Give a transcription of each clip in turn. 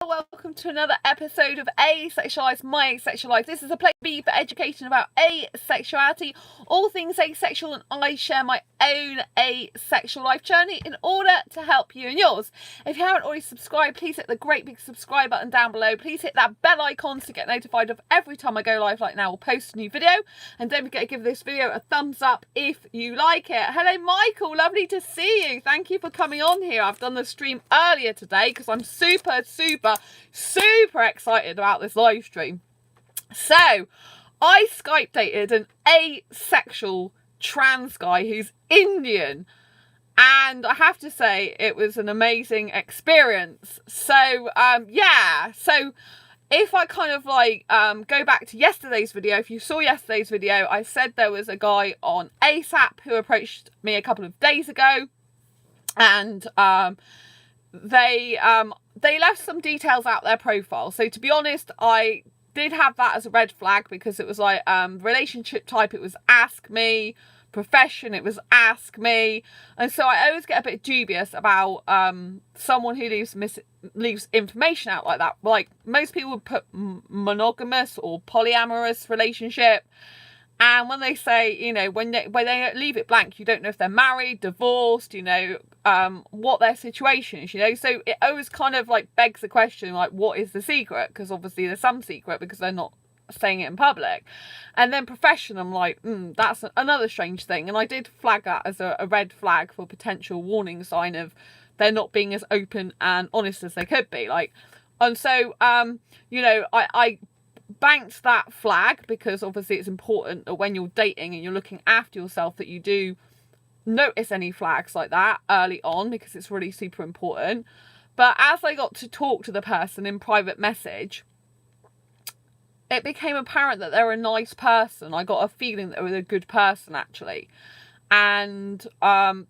Welcome to another episode of Asexualized, My Asexual Life. This is a place B for education about asexuality, all things asexual, and I share my own asexual life journey in order to help you and yours. If you haven't already subscribed, please hit the great big subscribe button down below. Please hit that bell icon to get notified of every time I go live like now or post a new video. And don't forget to give this video a thumbs up if you like it. Hello Michael, lovely to see you. Thank you for coming on here. I've done the stream earlier today because I'm super excited about this live stream. So I Skype dated an asexual trans guy who's Indian, and I have to say it was an amazing experience. So so if I kind of like go back to yesterday's video, if you saw yesterday's video, I said there was a guy on ASAP who approached me a couple of days ago, and they left some details out their profile. So to be honest, I did have that as a red flag because it was like relationship type, it was ask me, profession, it was ask me, and so I always get a bit dubious about someone who leaves information out like that. Like most people would put monogamous or polyamorous relationship. And when they say, you know, when they leave it blank, you don't know if they're married, divorced, you know, what their situation is, you know. So it always kind of like begs the question, like, what is the secret? Because obviously there's some secret because they're not saying it in public. And then profession, I'm like, that's another strange thing. And I did flag that as a red flag for potential warning sign of they're not being as open and honest as they could be. Like, and so, you know, I banked that flag because obviously it's important that when you're dating and you're looking after yourself that you do notice any flags like that early on, because it's really super important. But as I got to talk to the person in private message, it became apparent that they're a nice person. I got a feeling that they were a good person actually. And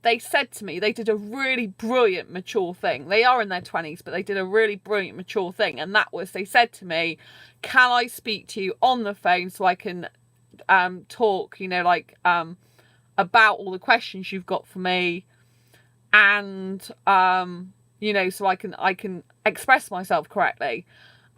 they said to me, they did a really brilliant, mature thing. They are in their 20s, but they did a really brilliant, mature thing. And that was, they said to me, can I speak to you on the phone so I can talk, you know, like about all the questions you've got for me. And, you know, so I can express myself correctly.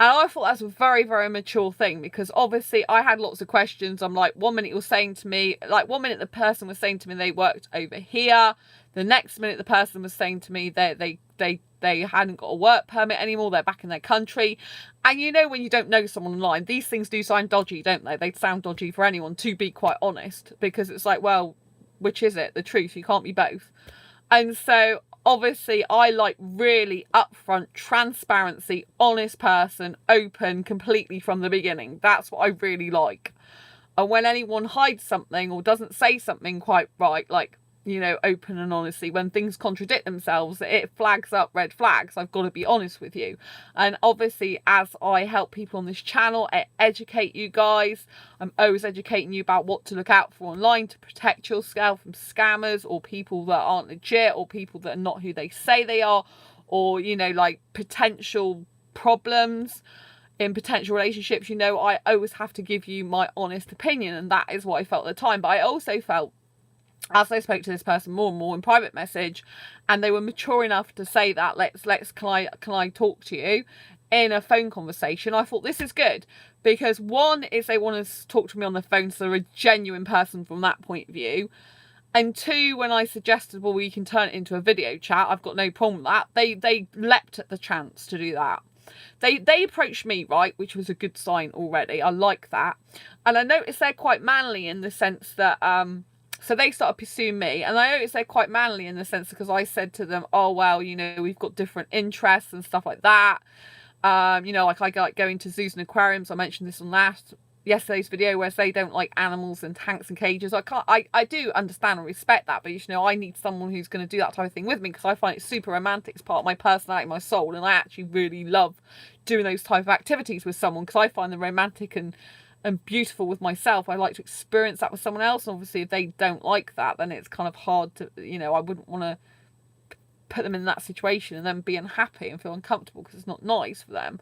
And I thought that's a very, very mature thing because obviously I had lots of questions. I'm like, one minute you're saying to me, like one minute the person was saying to me they worked over here. The next minute the person was saying to me they hadn't got a work permit anymore. They're back in their country. And you know, when you don't know someone online, these things do sound dodgy, don't they? They sound dodgy for anyone, to be quite honest, because it's like, well, which is it? The truth? You can't be both. And so obviously I like really upfront, transparency, honest person, open completely from the beginning. That's what I really like. And when anyone hides something or doesn't say something quite right, like, you know, open and honestly, when things contradict themselves, it flags up red flags. I've got to be honest with you. And obviously, as I help people on this channel, I educate you guys. I'm always educating you about what to look out for online to protect yourself from scammers or people that aren't legit or people that are not who they say they are, or, you know, like potential problems in potential relationships. You know, I always have to give you my honest opinion, and that is what I felt at the time. But I also felt, as I spoke to this person more and more in private message, and they were mature enough to say that can I talk to you in a phone conversation, I thought this is good, because one is they want to talk to me on the phone, so they're a genuine person from that point of view. And two, when I suggested, well, we can turn it into a video chat, I've got no problem with that, they leapt at the chance to do that. They approached me, right, which was a good sign already. I like that. And I noticed they're quite manly in the sense that so they started pursuing me, and I noticed they're quite manly in the sense because I said to them, oh, well, you know, we've got different interests and stuff like that. You know, like I like going to zoos and aquariums. I mentioned this on yesterday's video, where they don't like animals in tanks and cages. I do understand and respect that, but you know, I need someone who's going to do that type of thing with me because I find it super romantic. It's part of my personality, my soul, and I actually really love doing those type of activities with someone because I find them romantic and beautiful with myself. I like to experience that with someone else. And obviously if they don't like that, then it's kind of hard to, you know, I wouldn't want to put them in that situation and then be unhappy and feel uncomfortable because it's not nice for them.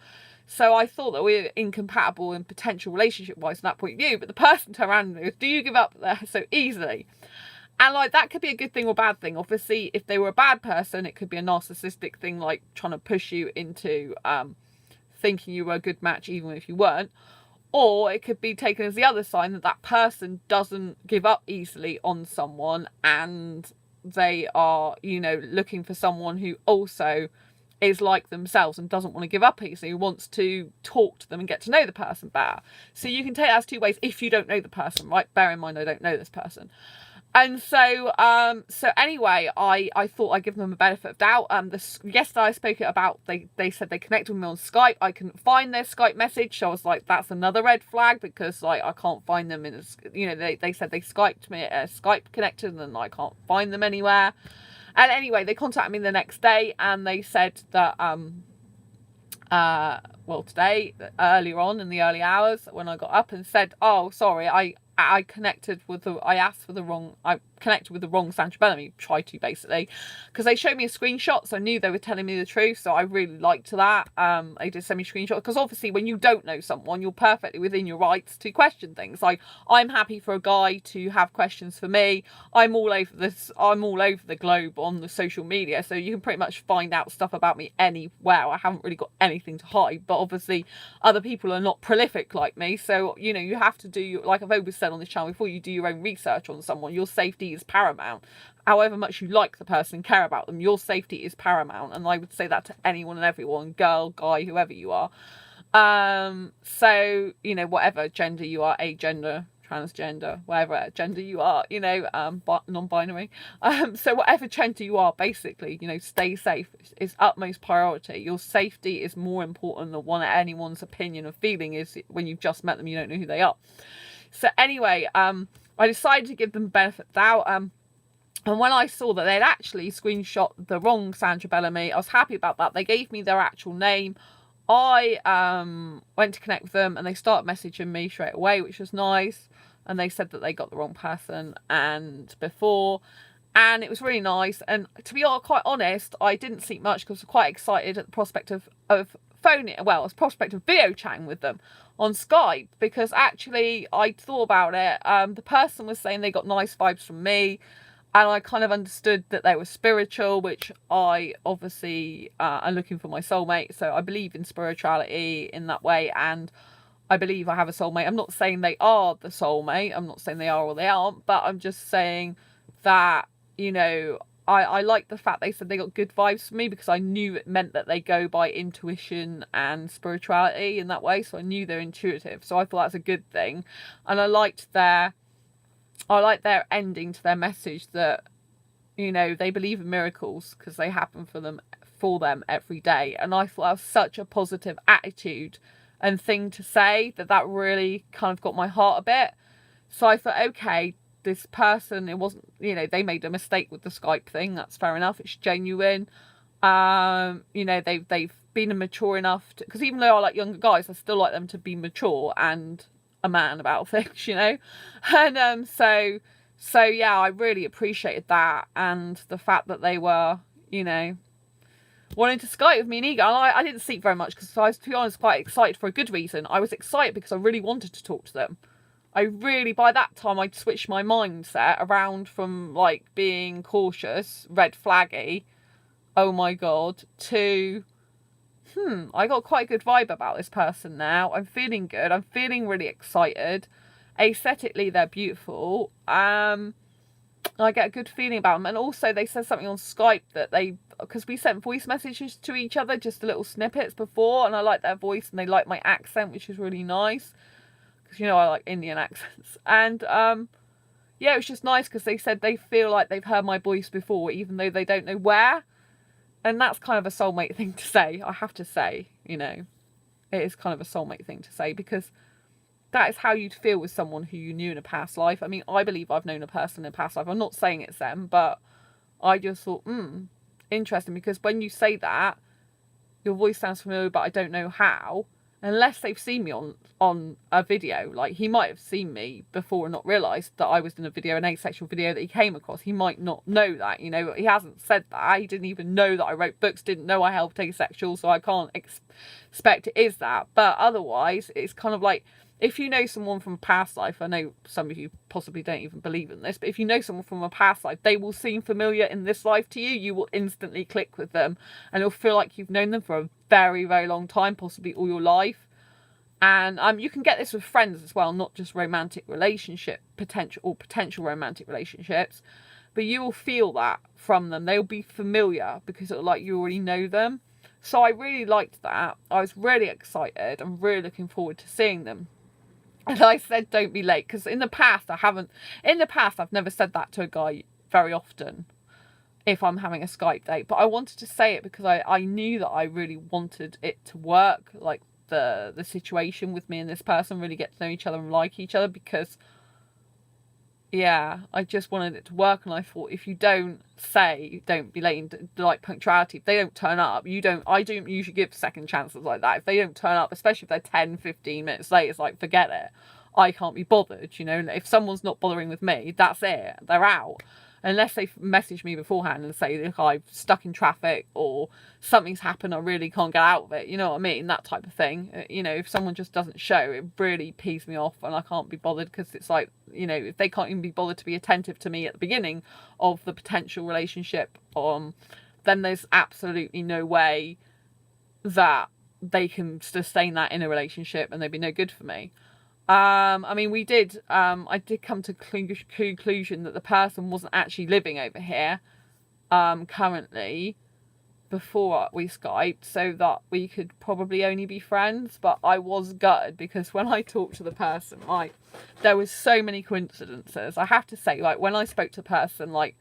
So I thought that we were incompatible in potential relationship wise from that point of view. But the person turned around and goes, do you give up there so easily? And like that could be a good thing or bad thing. Obviously if they were a bad person, it could be a narcissistic thing, like trying to push you into thinking you were a good match even if you weren't. Or it could be taken as the other sign that that person doesn't give up easily on someone, and they are, you know, looking for someone who also is like themselves and doesn't want to give up easily, who wants to talk to them and get to know the person better. So you can take that as two ways if you don't know the person, right? Bear in mind, I don't know this person. And so, anyway, I thought I'd give them a benefit of doubt. Yesterday I spoke about, they said they connected with me on Skype. I couldn't find their Skype message. So I was like, that's another red flag, because like, I can't find them in, you know, they said they Skyped me, Skype connected, and I can't find them anywhere. And anyway, they contacted me the next day and they said that, today, earlier on in the early hours when I got up, and said, oh, sorry, I connected with the wrong Sandra Bellamy, tried to basically, because they showed me a screenshot, so I knew they were telling me the truth, so I really liked that. They did send me a screenshot, because obviously when you don't know someone, you're perfectly within your rights to question things. Like, I'm happy for a guy to have questions for me. I'm all over the globe on the social media, so you can pretty much find out stuff about me anywhere. I haven't really got anything to hide, but obviously other people are not prolific like me, so you know, you have to do, like I've always said on this channel before, you do your own research on someone. Your safety is paramount. However much you like the person and care about them, your safety is paramount, and I would say that to anyone and everyone, girl, guy, whoever you are. So you know, whatever gender you are, agender, transgender, whatever gender you are, you know, non-binary, so whatever gender you are, basically, you know, stay safe is utmost priority. Your safety is more important than anyone's opinion or feeling is when you've just met them, you don't know who they are. So anyway, I decided to give them the benefit of the doubt. And when I saw that they'd actually screenshot the wrong Sandra Bellamy, I was happy about that. They gave me their actual name. I went to connect with them and they started messaging me straight away, which was nice. And they said that they got the wrong person and it was really nice. And to be quite honest, I didn't sleep much because I was quite excited at the prospect of video chatting with them on Skype, because actually I thought about it. The person was saying they got nice vibes from me, and I kind of understood that they were spiritual, which I obviously am looking for my soulmate. So I believe in spirituality in that way, and I believe I have a soulmate. I'm not saying they are the soulmate. I'm not saying they are or they aren't, but I'm just saying that, you know, I like the fact they said they got good vibes from me, because I knew it meant that they go by intuition and spirituality in that way. So I knew they're intuitive. So I thought that's a good thing. And I liked their ending to their message that, you know, they believe in miracles because they happen for them every day. And I thought that was such a positive attitude and thing to say, that really kind of got my heart a bit. So I thought, okay, this person, it wasn't, you know, they made a mistake with the Skype thing. That's fair enough. It's genuine. You know, they've been mature enough to, because even though I like younger guys, I still like them to be mature and a man about things, you know. And so yeah, I really appreciated that, and the fact that they were, you know, wanting to Skype with me and eager. And I didn't sleep very much because I was, to be honest, quite excited for a good reason. I was excited because I really wanted to talk to them. By that time, I'd switched my mindset around from like being cautious, red flaggy, oh my God, to, I got quite a good vibe about this person now. I'm feeling good. I'm feeling really excited. Aesthetically, they're beautiful. I get a good feeling about them. And also they said something on Skype that because we sent voice messages to each other, just little snippets before, and I like their voice and they like my accent, which is really nice. You know, I like Indian accents. And yeah, it was just nice because they said they feel like they've heard my voice before, even though they don't know where. And that's kind of a soulmate thing to say, I have to say. You know, it is kind of a soulmate thing to say, because that is how you'd feel with someone who you knew in a past life. I mean, I believe I've known a person in a past life. I'm not saying it's them, but I just thought, interesting, because when you say that, your voice sounds familiar, but I don't know how. Unless they've seen me on a video. Like, he might have seen me before and not realised that I was in a video, an asexual video that he came across. He might not know that, you know. He hasn't said that. He didn't even know that I wrote books, didn't know I helped asexual, so I can't expect it is that. But otherwise, it's kind of like, if you know someone from a past life, I know some of you possibly don't even believe in this, but if you know someone from a past life, they will seem familiar in this life to you. You will instantly click with them, and you'll feel like you've known them for a very, very long time, possibly all your life. And you can get this with friends as well, not just romantic potential romantic relationships, but you will feel that from them. They'll be familiar because it'll like you already know them. So I really liked that. I was really excited. I'm really looking forward to seeing them. And I said, don't be late, because in the past, I've never said that to a guy very often if I'm having a Skype date. But I wanted to say it because I knew that I really wanted it to work, like the situation with me and this person really get to know each other and like each other, because yeah, I just wanted it to work. And I thought, if you don't be late, and like punctuality, if they don't turn up, I don't usually give second chances like that. If they don't turn up, especially if they're 10, 15 minutes late, it's like, forget it. I can't be bothered, you know. If someone's not bothering with me, that's it. They're out. Unless they message me beforehand and say, look, I'm stuck in traffic or something's happened, I really can't get out of it. You know what I mean? That type of thing. You know, if someone just doesn't show, it really pees me off and I can't be bothered, because it's like, you know, if they can't even be bothered to be attentive to me at the beginning of the potential relationship, then there's absolutely no way that they can sustain that in a relationship, and they'd be no good for me. I mean, I did come to conclusion that the person wasn't actually living over here, currently, before we Skyped, so that we could probably only be friends. But I was gutted, because when I talked to the person, like, there was so many coincidences. I have to say, like, when I spoke to the person, like,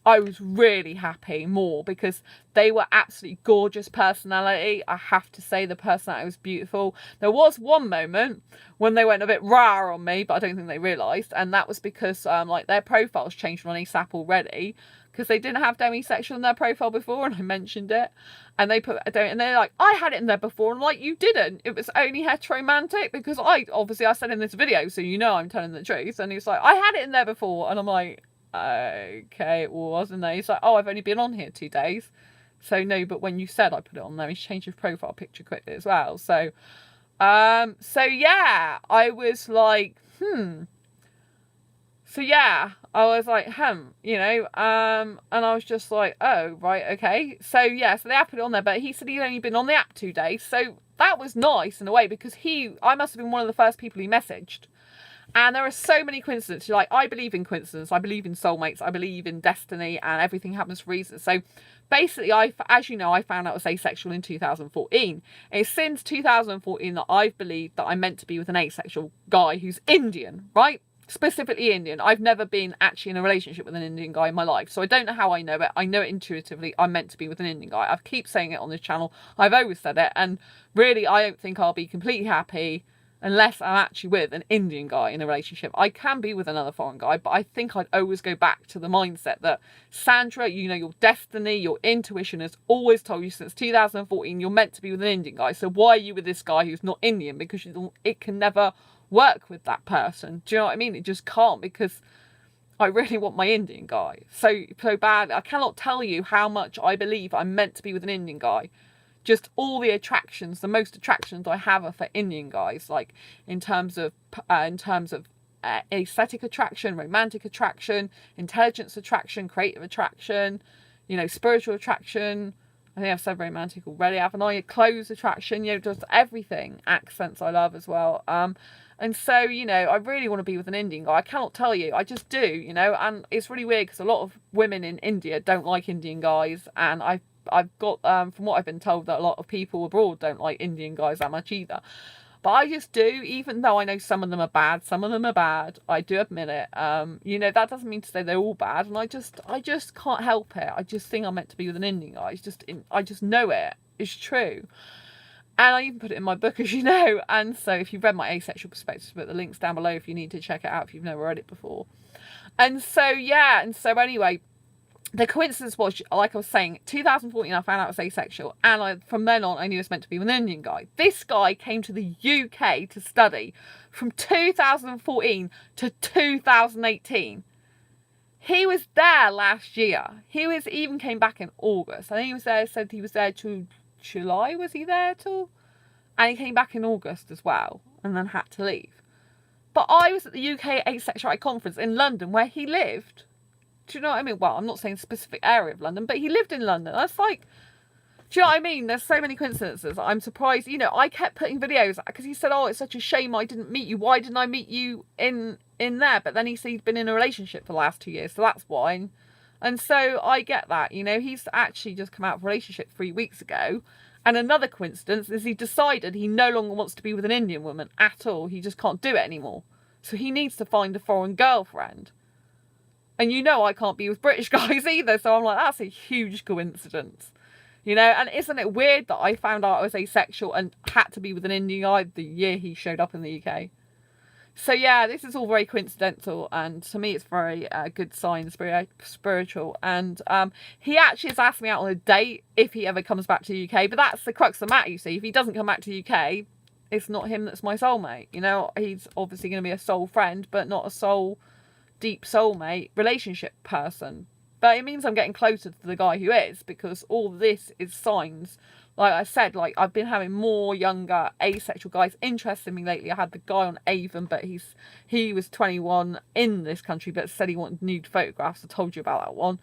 I was really happy more because they were absolutely gorgeous personality. I have to say, the personality was beautiful. There was one moment when they went a bit rah on me, but I don't think they realised. And that was because like their profiles changed on ASAP already, because they didn't have demisexual in their profile before, and I mentioned it. And they put, and they're like, I had it in there before. And I'm like, you didn't. It was only heteromantic, because I said in this video, so you know I'm telling the truth. And he's like, I had it in there before. And I'm like, okay, it was. And then he's like, oh, I've only been on here 2 days. So no, but when you said I put it on there, he's changed his profile picture quickly as well. So yeah, I was like, So yeah, I was like, you know, and I was just like, oh, right, okay. So yeah, so they have put it on there, but he said he'd only been on the app 2 days. So that was nice in a way, because I must have been one of the first people he messaged. And there are so many coincidences. Like, I believe in coincidence. I believe in soulmates. I believe in destiny, and everything happens for reasons. So basically, as you know, I found out I was asexual in 2014. It's since 2014 that I've believed that I'm meant to be with an asexual guy who's Indian, right? Specifically Indian. I've never been actually in a relationship with an Indian guy in my life, so I don't know how I know it. I know it intuitively. I'm meant to be with an Indian guy. I keep saying it on this channel. I've always said it, and really, I don't think I'll be completely happy unless I'm actually with an Indian guy in a relationship. I can be with another foreign guy, but I think I'd always go back to the mindset that, Sandra, you know, your destiny, your intuition has always told you since 2014 you're meant to be with an Indian guy. So why are you with this guy who's not Indian? Because it can never work with that person. Do you know what I mean? It just can't, because I really want my Indian guy so bad. I cannot tell you how much I believe I'm meant to be with an Indian guy. Just all the attractions, the most attractions I have are for Indian guys, like in terms of aesthetic attraction, romantic attraction, intelligence attraction, creative attraction, you know, spiritual attraction. I think I've said romantic already, haven't I? Clothes attraction, you know, just everything. Accents I love as well. And so, you know, I really want to be with an Indian guy. I cannot tell you. I just do, you know. And it's really weird, because a lot of women in India don't like Indian guys. And I've got, from what I've been told, that a lot of people abroad don't like Indian guys that much either. But I just do, even though I know some of them are bad. I do admit it. You know, that doesn't mean to say they're all bad. And I just can't help it. I just think I'm meant to be with an Indian guy. I just know it. It's true. And I even put it in my book, as you know. And so if you've read my Asexual Perspectives book, the link's down below if you need to check it out if you've never read it before. And so, yeah. And so anyway, the coincidence was, like I was saying, 2014 I found out I was asexual. And from then on, I knew I was meant to be with an Indian guy. This guy came to the UK to study from 2014 to 2018. He was there last year. Even came back in August. I think he was there, said he was there till July. Was he there till? And he came back in August as well, and then had to leave. But I was at the UK Asexuality Conference in London where he lived. Do you know what I mean? Well, I'm not saying a specific area of London, but he lived in London. That's like, do you know what I mean? There's so many coincidences. I'm surprised. You know, I kept putting videos because he said, oh, it's such a shame I didn't meet you. Why didn't I meet you in there? But then he said he'd been in a relationship for the last 2 years, so that's why. And so I get that. You know, he's actually just come out of a relationship 3 weeks ago. And another coincidence is he decided he no longer wants to be with an Indian woman at all. He just can't do it anymore. So he needs to find a foreign girlfriend. And you know I can't be with British guys either. So I'm like, that's a huge coincidence. You know, and isn't it weird that I found out I was asexual and had to be with an Indian guy the year he showed up in the UK? So yeah, this is all very coincidental, and to me it's very good sign, spiritual. And he actually has asked me out on a date if he ever comes back to the UK, but that's the crux of the matter, you see. If he doesn't come back to the UK, it's not him that's my soulmate. You know, he's obviously going to be a soul friend, but not a deep soulmate relationship person. But it means I'm getting closer to the guy who is, because all this is signs. Like I said, like I've been having more younger asexual guys interested in me lately. I had the guy on Avon, but he was 21 in this country, but said he wanted nude photographs. I told you about that one.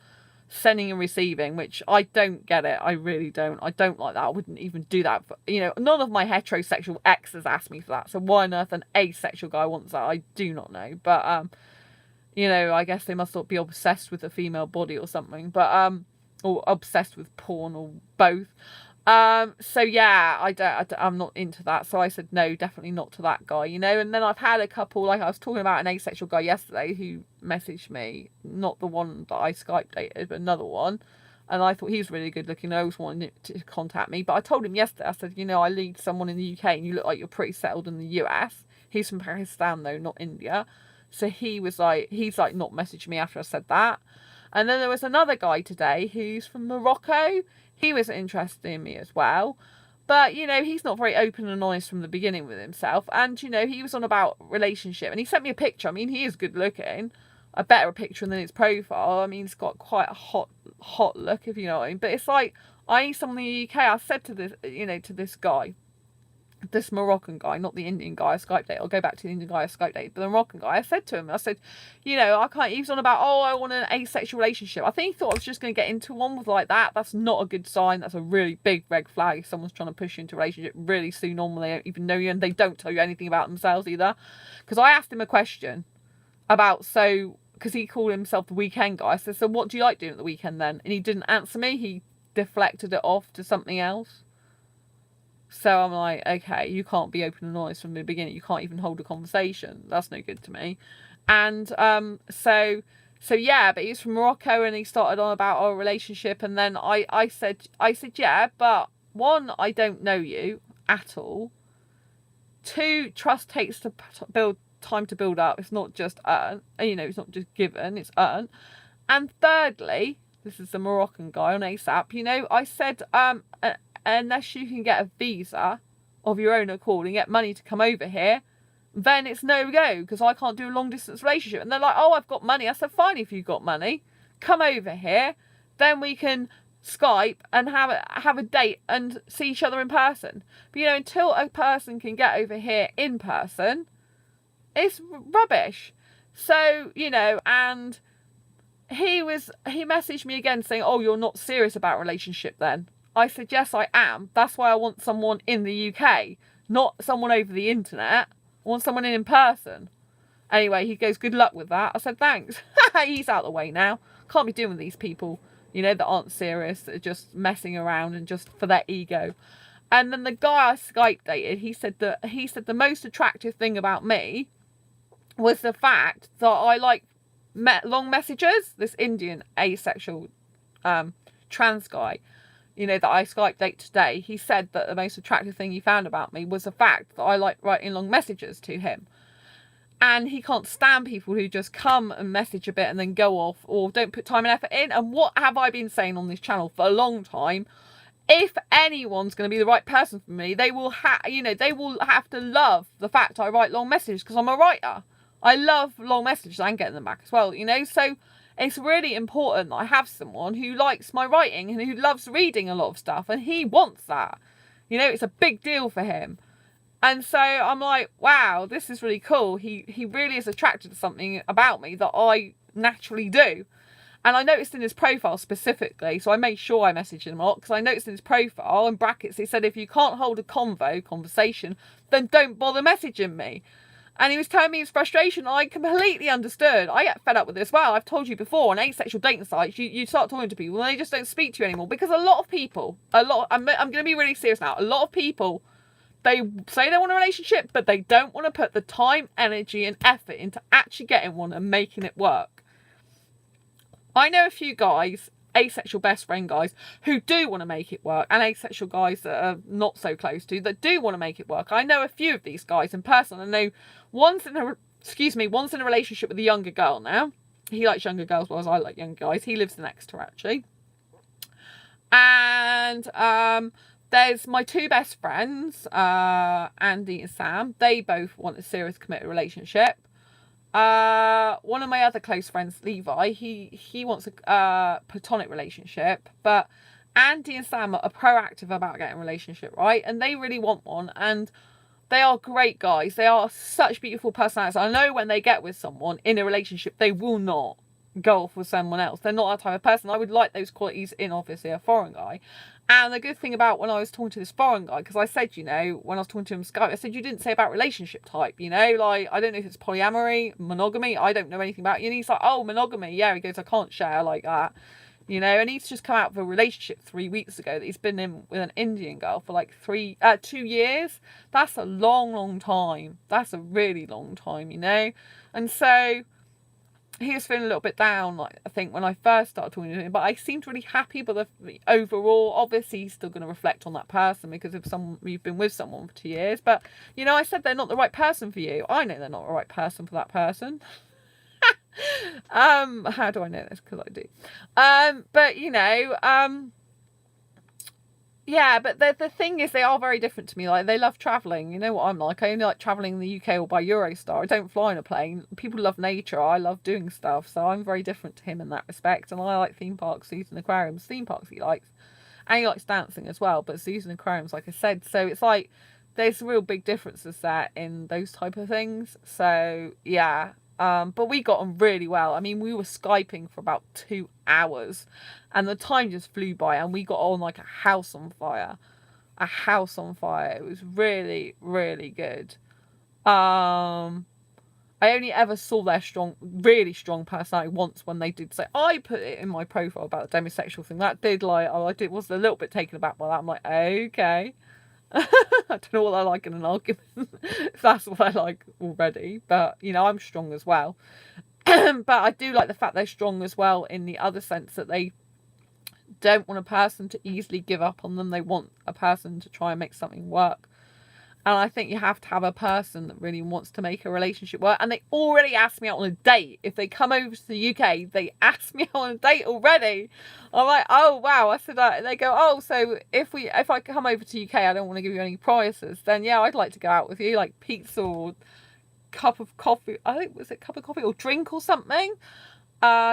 Sending and receiving, which I don't get it. I really don't. I don't like that. I wouldn't even do that. You know, none of my heterosexual exes asked me for that. So why on earth an asexual guy wants that? I do not know. But you know, I guess they must not be obsessed with a female body or something. But or obsessed with porn, or both. So yeah, I'm not into that. So I said no, definitely not to that guy, you know. And then I've had a couple, like I was talking about an asexual guy yesterday who messaged me, not the one that I Skype dated, but another one. And I thought he was really good looking. I always wanted to contact me, but I told him yesterday, I said, you know, I lead someone in the UK and you look like you're pretty settled in the US. He's from Pakistan though, not India. So he's like not messaged me after I said that. And then there was another guy today who's from Morocco. He was interested in me as well. But, you know, he's not very open and honest from the beginning with himself. And, you know, he was on about relationship. And he sent me a picture. I mean, he is good looking. A better picture than his profile. I mean, he's got quite a hot look, if you know what I mean. But it's like, I need someone in the UK. I said to this, you know, to this guy, this Moroccan guy, not the Indian guy I Skype date. I'll go back to the Indian guy I Skype date, but the Moroccan guy, I said to him, I said, you know, I can't, he was on about, oh, I want an asexual relationship. I think he thought I was just going to get into one with like that. That's not a good sign. That's a really big red flag if someone's trying to push you into a relationship really soon on when they don't even know you, and they don't tell you anything about themselves either. Because I asked him a question about, because he called himself the weekend guy. I said, so what do you like doing at the weekend then? And he didn't answer me. He deflected it off to something else. So I'm like, okay, you can't be open and honest from the beginning. You can't even hold a conversation. That's no good to me. And so yeah, but he's from Morocco and he started on about our relationship. And then I said, yeah, but one, I don't know you at all. Two, trust takes time to build up. It's not just earned. You know, it's not just given, it's earned. And thirdly, this is the Moroccan guy on ASAP, you know, I said, unless you can get a visa of your own accord and get money to come over here, then it's no go, because I can't do a long distance relationship. And they're like, oh, I've got money. I said, fine, if you've got money, come over here, then we can Skype and have a date and see each other in person. But you know, until a person can get over here in person, it's rubbish. So, you know, and he messaged me again saying, oh, you're not serious about relationship then? I said, yes, I am. That's why I want someone in the UK, not someone over the internet. I want someone in person. Anyway, he goes, good luck with that. I said, thanks. He's out of the way now. Can't be doing with these people, you know, that aren't serious, that are just messing around and just for their ego. And then the guy I Skype dated, he said the most attractive thing about me was the fact that I like long messages. This Indian asexual trans guy, you know, that I Skype date today, he said that the most attractive thing he found about me was the fact that I like writing long messages to him. And he can't stand people who just come and message a bit and then go off, or don't put time and effort in. And what have I been saying on this channel for a long time? If anyone's going to be the right person for me, they will have to love the fact I write long messages, because I'm a writer. I love long messages and getting them back as well, you know. So it's really important that I have someone who likes my writing and who loves reading a lot of stuff, and he wants that. You know, it's a big deal for him. And so I'm like, wow, this is really cool. He really is attracted to something about me that I naturally do. And I noticed in his profile specifically, so I made sure I messaged him a lot, because I noticed in his profile, in brackets, he said, if you can't hold a conversation, then don't bother messaging me. And he was telling me his frustration. I completely understood. I get fed up with this as well. I've told you before, on asexual dating sites, you start talking to people and they just don't speak to you anymore. Because a lot of people, I'm going to be really serious now, a lot of people, they say they want a relationship, but they don't want to put the time, energy and effort into actually getting one and making it work. I know a few guys, asexual best friend guys, who do want to make it work, and asexual guys that are not so close to, that do want to make it work. I know a few of these guys in person. I know one's in a relationship with a younger girl now. He likes younger girls, whereas I like younger guys. He lives next to her, actually. And there's my two best friends, Andy and Sam. They both want a serious committed relationship. One of my other close friends, Levi, he wants a platonic relationship, but Andy and Sam are proactive about getting a relationship, right? And they really want one, and they are great guys. They are such beautiful personalities. I know when they get with someone in a relationship, they will not go off with someone else. They're not that type of person. I would like those qualities in, obviously, a foreign guy. And the good thing about when I was talking to this foreign guy, because I said, you know, when I was talking to him on Skype, I said, you didn't say about relationship type, you know, like, I don't know if it's polyamory, monogamy, I don't know anything about it. And he's like, oh, monogamy, yeah. He goes, I can't share like that, you know. And he's just come out of a relationship 3 weeks ago that he's been in with an Indian girl for like 2 years. That's a long time. That's a really long time, you know. And so he was feeling a little bit down, like, I think, when I first started talking to him, but I seemed really happy. But the overall, obviously, he's still going to reflect on that person because of you've been with someone for 2 years. But, you know, I said they're not the right person for you. I know they're not the right person for that person. How do I know this? Because I do. But, you know, yeah, but the thing is, they are very different to me. Like, they love travelling. You know what I'm like. I only like travelling in the UK or by Eurostar. I don't fly in a plane. People love nature. I love doing stuff. So I'm very different to him in that respect. And I like theme parks, zoos and aquariums. Theme parks he likes. And he likes dancing as well. But zoos and aquariums, like I said. So it's like, there's real big differences there in those type of things. So, yeah. But we got on really well. I mean, we were Skyping for about 2 hours and the time just flew by, and we got on like a house on fire. A house on fire. It was really, really good. I only ever saw their really strong personality once when they did say, I put it in my profile about the demisexual thing. That did, like, I was a little bit taken aback by that. I'm like, okay. I don't know what I like in an argument, if that's what I like already. But, you know, I'm strong as well. But I do like the fact they're strong as well in the other sense that they don't want a person to easily give up on them. They want a person to try and make something work. And I think you have to have a person that really wants to make a relationship work. And they already asked me out on a date. If they come over to the UK, they asked me out on a date already. I'm like, oh, wow. I said, they go, oh, so if I come over to the UK, I don't want to give you any prices. Then, yeah, I'd like to go out with you, like pizza or cup of coffee. I think, was it cup of coffee or drink or something?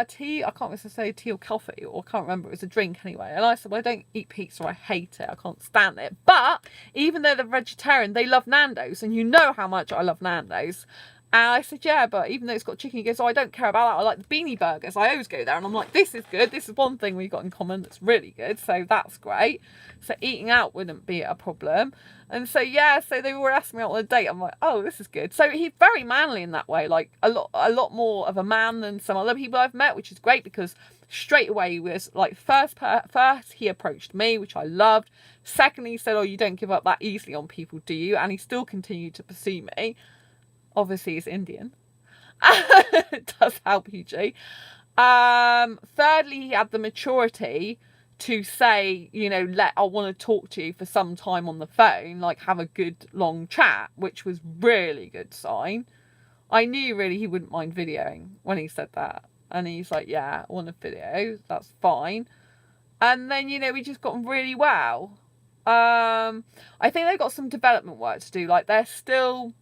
Tea, I can't remember if I say tea or coffee, or I can't remember, it was a drink anyway. And I said, well, I don't eat pizza, I hate it, I can't stand it. But even though they're vegetarian, they love Nando's, and you know how much I love Nando's. And I said, yeah, but even though it's got chicken, he goes, oh, I don't care about that, I like the beanie burgers. I always go there, and I'm like, this is good, this is one thing we've got in common that's really good, so that's great. So eating out wouldn't be a problem. And so, yeah, so they were asking me out on a date. I'm like, oh, this is good. So he's very manly in that way, like a lot more of a man than some other people I've met, which is great, because straight away he was like, first he approached me, which I loved. Secondly, he said, oh, you don't give up that easily on people, do you? And he still continued to pursue me. Obviously, he's Indian. It does help, UG. Thirdly, he had the maturity to say, you know, I want to talk to you for some time on the phone, like have a good long chat, which was really good sign. I knew really he wouldn't mind videoing when he said that. And he's like, yeah, I want a video, that's fine. And then, you know, we just got on really well. I think they've got some development work to do. Like, they're still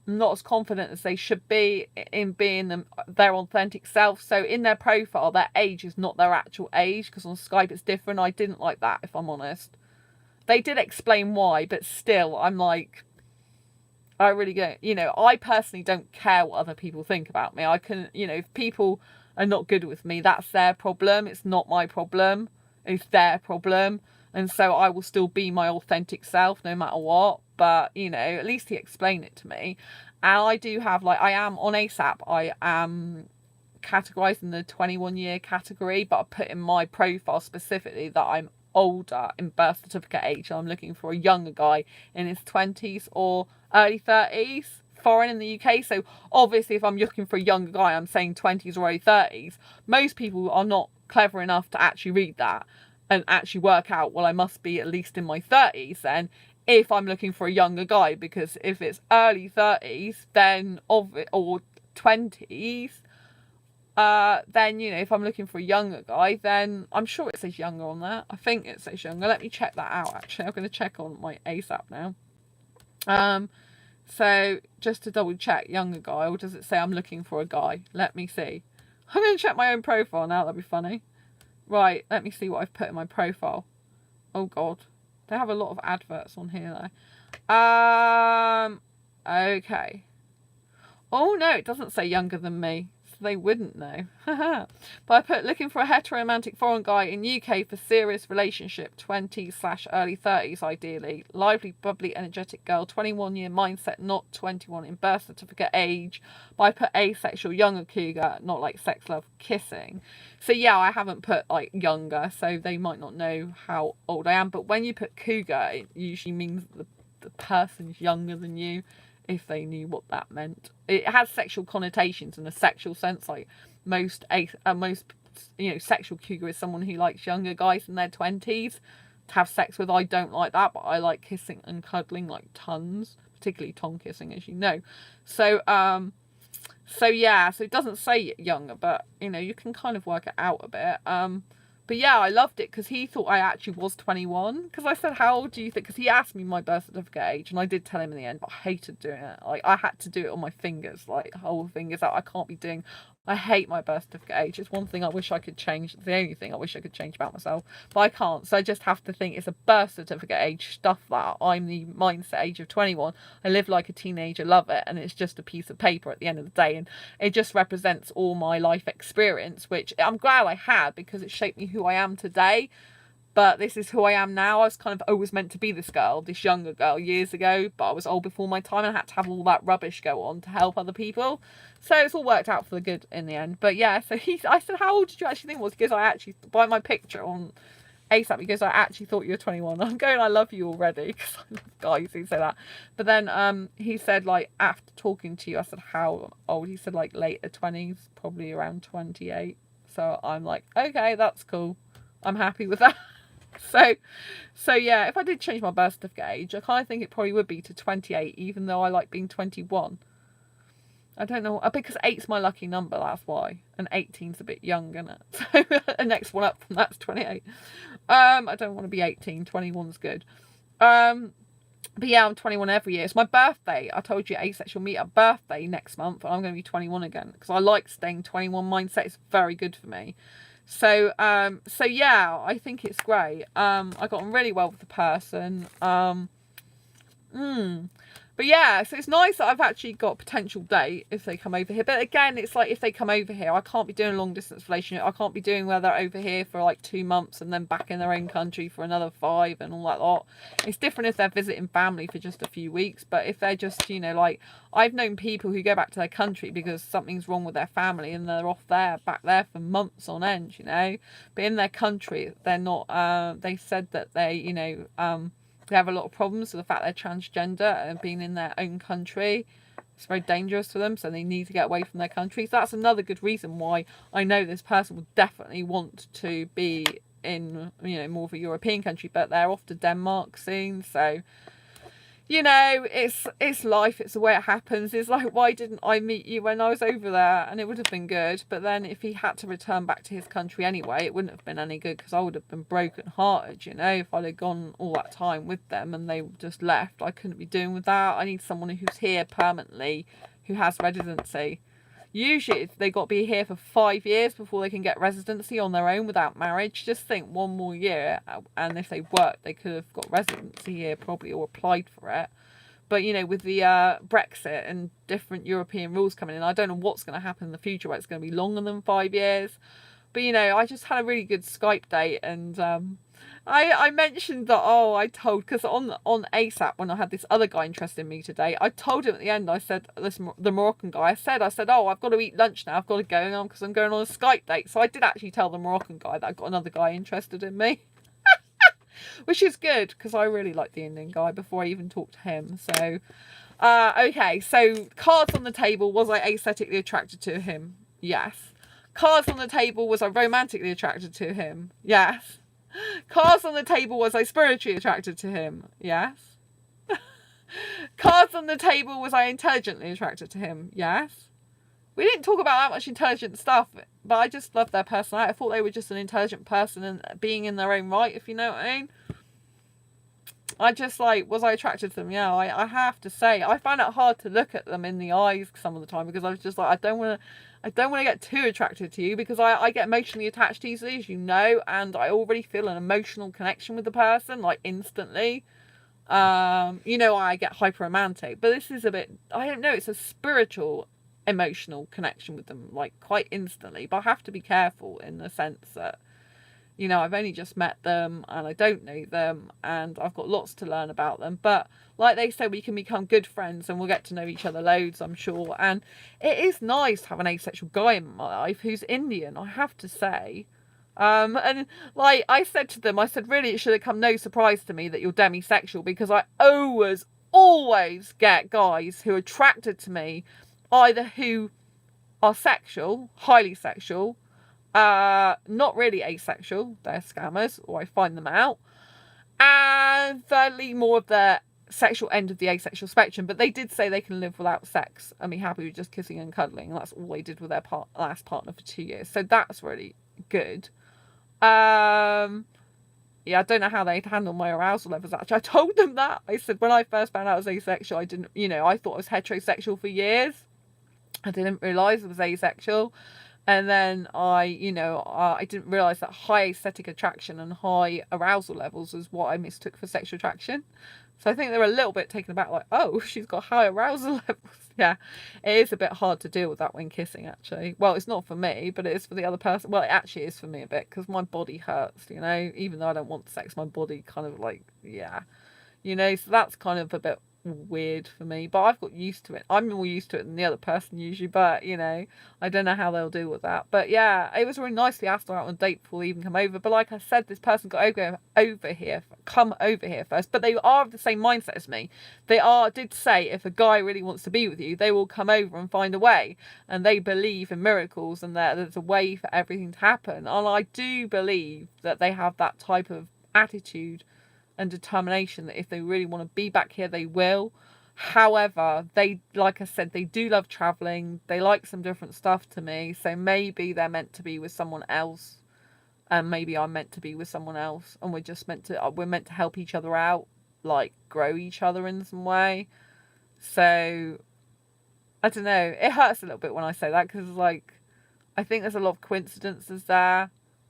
not as confident as they should be in being their authentic self. So in their profile, their age is not their actual age, because on Skype it's different. I didn't like that, if I'm honest. they did explain why, but still, I'm like, I really don't, you know, I personally don't care what other people think about me. I can, you know, if people are not good with me, that's their problem. It's not my problem. It's their problem. And so I will still be my authentic self no matter what. But, you know, at least he explained it to me. And I do have, like, I am on ASAP. I am categorized in the 21-year category, but I put in my profile specifically that I'm older in birth certificate age. I'm looking for a younger guy in his 20s or early 30s, foreign in the UK. So obviously if I'm looking for a younger guy, I'm saying 20s or early 30s. Most people are not clever enough to actually read that and actually work out, well, I must be at least in my 30s then if I'm looking for a younger guy, because if it's early 30s then or 20s, then, you know, if I'm looking for a younger guy, then I'm sure it says younger on there. I think it says younger. Let me check that out, actually. I'm going to check on my ASAP now. So just to double check, younger guy, or does it say I'm looking for a guy? Let me see. I'm going to check my own profile now. That'd be funny. Right, let me see what I've put in my profile. Oh, God. They have a lot of adverts on here, though. Okay. Oh, no, it doesn't say younger than me. So they wouldn't know. But I put looking for a heteromantic foreign guy in UK for serious relationship, 20/early 30s ideally. Lively, bubbly, energetic girl, 21-year mindset, not 21 in birth certificate age. But I put asexual, younger cougar, not like sex, love, kissing. So yeah, I haven't put like younger, so they might not know how old I am. But when you put cougar, it usually means the person's younger than you, if they knew what that meant. It has sexual connotations in a sexual sense, like most you know, sexual cougar is someone who likes younger guys in their 20s to have sex with. I don't like that, but I like kissing and cuddling like tons, particularly tongue kissing, as you know. So yeah, so it doesn't say younger, but you know, you can kind of work it out a bit. But yeah, I loved it because he thought I actually was 21. Because I said, how old do you think? Because he asked me my birth certificate age, and I did tell him in the end, but I hated doing it. Like, I had to do it on my fingers, like, whole fingers out. I can't be doing... I hate my birth certificate age. It's one thing I wish I could change. It's the only thing I wish I could change about myself. But I can't. So I just have to think it's a birth certificate age stuff that I'm the mindset age of 21. I live like a teenager, love it. And it's just a piece of paper at the end of the day. And it just represents all my life experience, which I'm glad I had because it shaped me who I am today. But this is who I am now. I was kind of always meant to be this girl, this younger girl years ago, but I was old before my time and I had to have all that rubbish go on to help other people. So it's all worked out for the good in the end. But yeah, so I said, how old did you actually think it was? Because I actually, by my picture on ASAP, because I actually thought you were 21. I'm going, I love you already, because I love guys who say that. But then he said, like, after talking to you, I said, how old? He said, like, later 20s, probably around 28. So I'm like, okay, that's cool. I'm happy with that. So yeah, if I did change my birth certificate age, I kind of think it probably would be to 28, even though I like being 21. I don't know, because 8's my lucky number, that's why. And 18's a bit young, isn't it? So the next one up from that's 28. I don't want to be 18, 21's good. But yeah, I'm 21 every year. It's my birthday. I told you, asexual meetup birthday next month, and I'm going to be 21 again, because I like staying 21 mindset. It's very good for me. So yeah, I think it's great. I got on really well with the person. But yeah, so it's nice that I've actually got a potential date if they come over here. But again, it's like if they come over here, I can't be doing a long distance relationship. I can't be doing where they're over here for like 2 months and then back in their own country for another 5 and all that lot. It's different if they're visiting family for just a few weeks. But if they're just, you know, like, I've known people who go back to their country because something's wrong with their family and they're off there, back there for months on end, you know. But in their country, they're not, they said that they, you know, they have a lot of problems with the fact they're transgender and being in their own country. It's very dangerous for them, so they need to get away from their country. So that's another good reason why I know this person would definitely want to be in, you know, more of a European country, but they're off to Denmark soon, so... You know, it's life, it's the way it happens. It's like, why didn't I meet you when I was over there? And it would have been good. But then if he had to return back to his country anyway, it wouldn't have been any good because I would have been broken hearted, you know, if I'd have gone all that time with them and they just left. I couldn't be doing with that. I need someone who's here permanently, who has residency. Usually they got to be here for 5 years before they can get residency on their own without marriage. Just think, 1 more year, and if they worked, they could have got residency here probably, or applied for it. But, you know, with the Brexit and different European rules coming in, I don't know what's going to happen in the future, where it's going to be longer than 5 years. But, you know, I just had a really good Skype date, and I mentioned that, I told, because on ASAP, when I had this other guy interested in me today, I told him at the end, I said, the Moroccan guy, I said, I've got to eat lunch now, I've got to go on because I'm going on a Skype date. So I did actually tell the Moroccan guy that I got another guy interested in me. Which is good, because I really like the Indian guy before I even talked to him. So, okay, so cards on the table, was I aesthetically attracted to him? Yes. Cards on the table, was I romantically attracted to him? Yes. Cards on the table, was I spiritually attracted to him? Yes. Cards on the table, was I intelligently attracted to him? Yes. We didn't talk about that much intelligent stuff, but I just loved their personality. I thought they were just an intelligent person and being in their own right, if you know what I mean. I just, like, was I attracted to them? Yeah, I have to say, I find it hard to look at them in the eyes some of the time, because I was just like, I don't want to get too attracted to you, because I get emotionally attached easily, as you know, and I already feel an emotional connection with the person, like, instantly. You know, I get hyper romantic, but this is a bit, I don't know, it's a spiritual emotional connection with them, like, quite instantly. But I have to be careful in the sense that, you know, I've only just met them and I don't know them, and I've got lots to learn about them. But like they said, we can become good friends and we'll get to know each other loads, I'm sure. And it is nice to have an asexual guy in my life who's Indian, I have to say. And like I said to them, I said, really, it should have come no surprise to me that you're demisexual, because I always get guys who are attracted to me, either who are sexual, highly sexual, not really asexual, they're scammers, or I find them out, and thirdly, more of the sexual end of the asexual spectrum. But they did say they can live without sex and be happy with just kissing and cuddling, and that's all they did with their last partner for 2 years, so that's really good. Yeah, I don't know how they'd handle my arousal levels, actually. I told them that. I said, when I first found out I was asexual, I didn't, you know, I thought I was heterosexual for years. I didn't realise I was asexual. And then I didn't realise that high aesthetic attraction and high arousal levels was what I mistook for sexual attraction. So I think they were a little bit taken aback, like, oh, she's got high arousal levels. Yeah, it is a bit hard to deal with that when kissing, actually. Well, it's not for me, but it is for the other person. Well, it actually is for me a bit, because my body hurts, you know. Even though I don't want sex, my body kind of, like, yeah. You know, so that's kind of a bit weird for me, but I've got used to it. I'm more used to it than the other person usually, but, you know, I don't know how they'll deal with that. But yeah, it was really nice to ask her out on a date before they even come over. But like I said, this person got come over here first, but they are of the same mindset as me. They did say, if a guy really wants to be with you, they will come over and find a way, and they believe in miracles and that there's a way for everything to happen. And I do believe that they have that type of attitude and determination that if they really want to be back here, they will. However, they, like I said, they do love traveling. They like some different stuff to me. So maybe they're meant to be with someone else, and maybe I'm meant to be with someone else, and we're meant to help each other out, like grow each other in some way. So I don't know. It hurts a little bit when I say that, because, like, I think there's a lot of coincidences there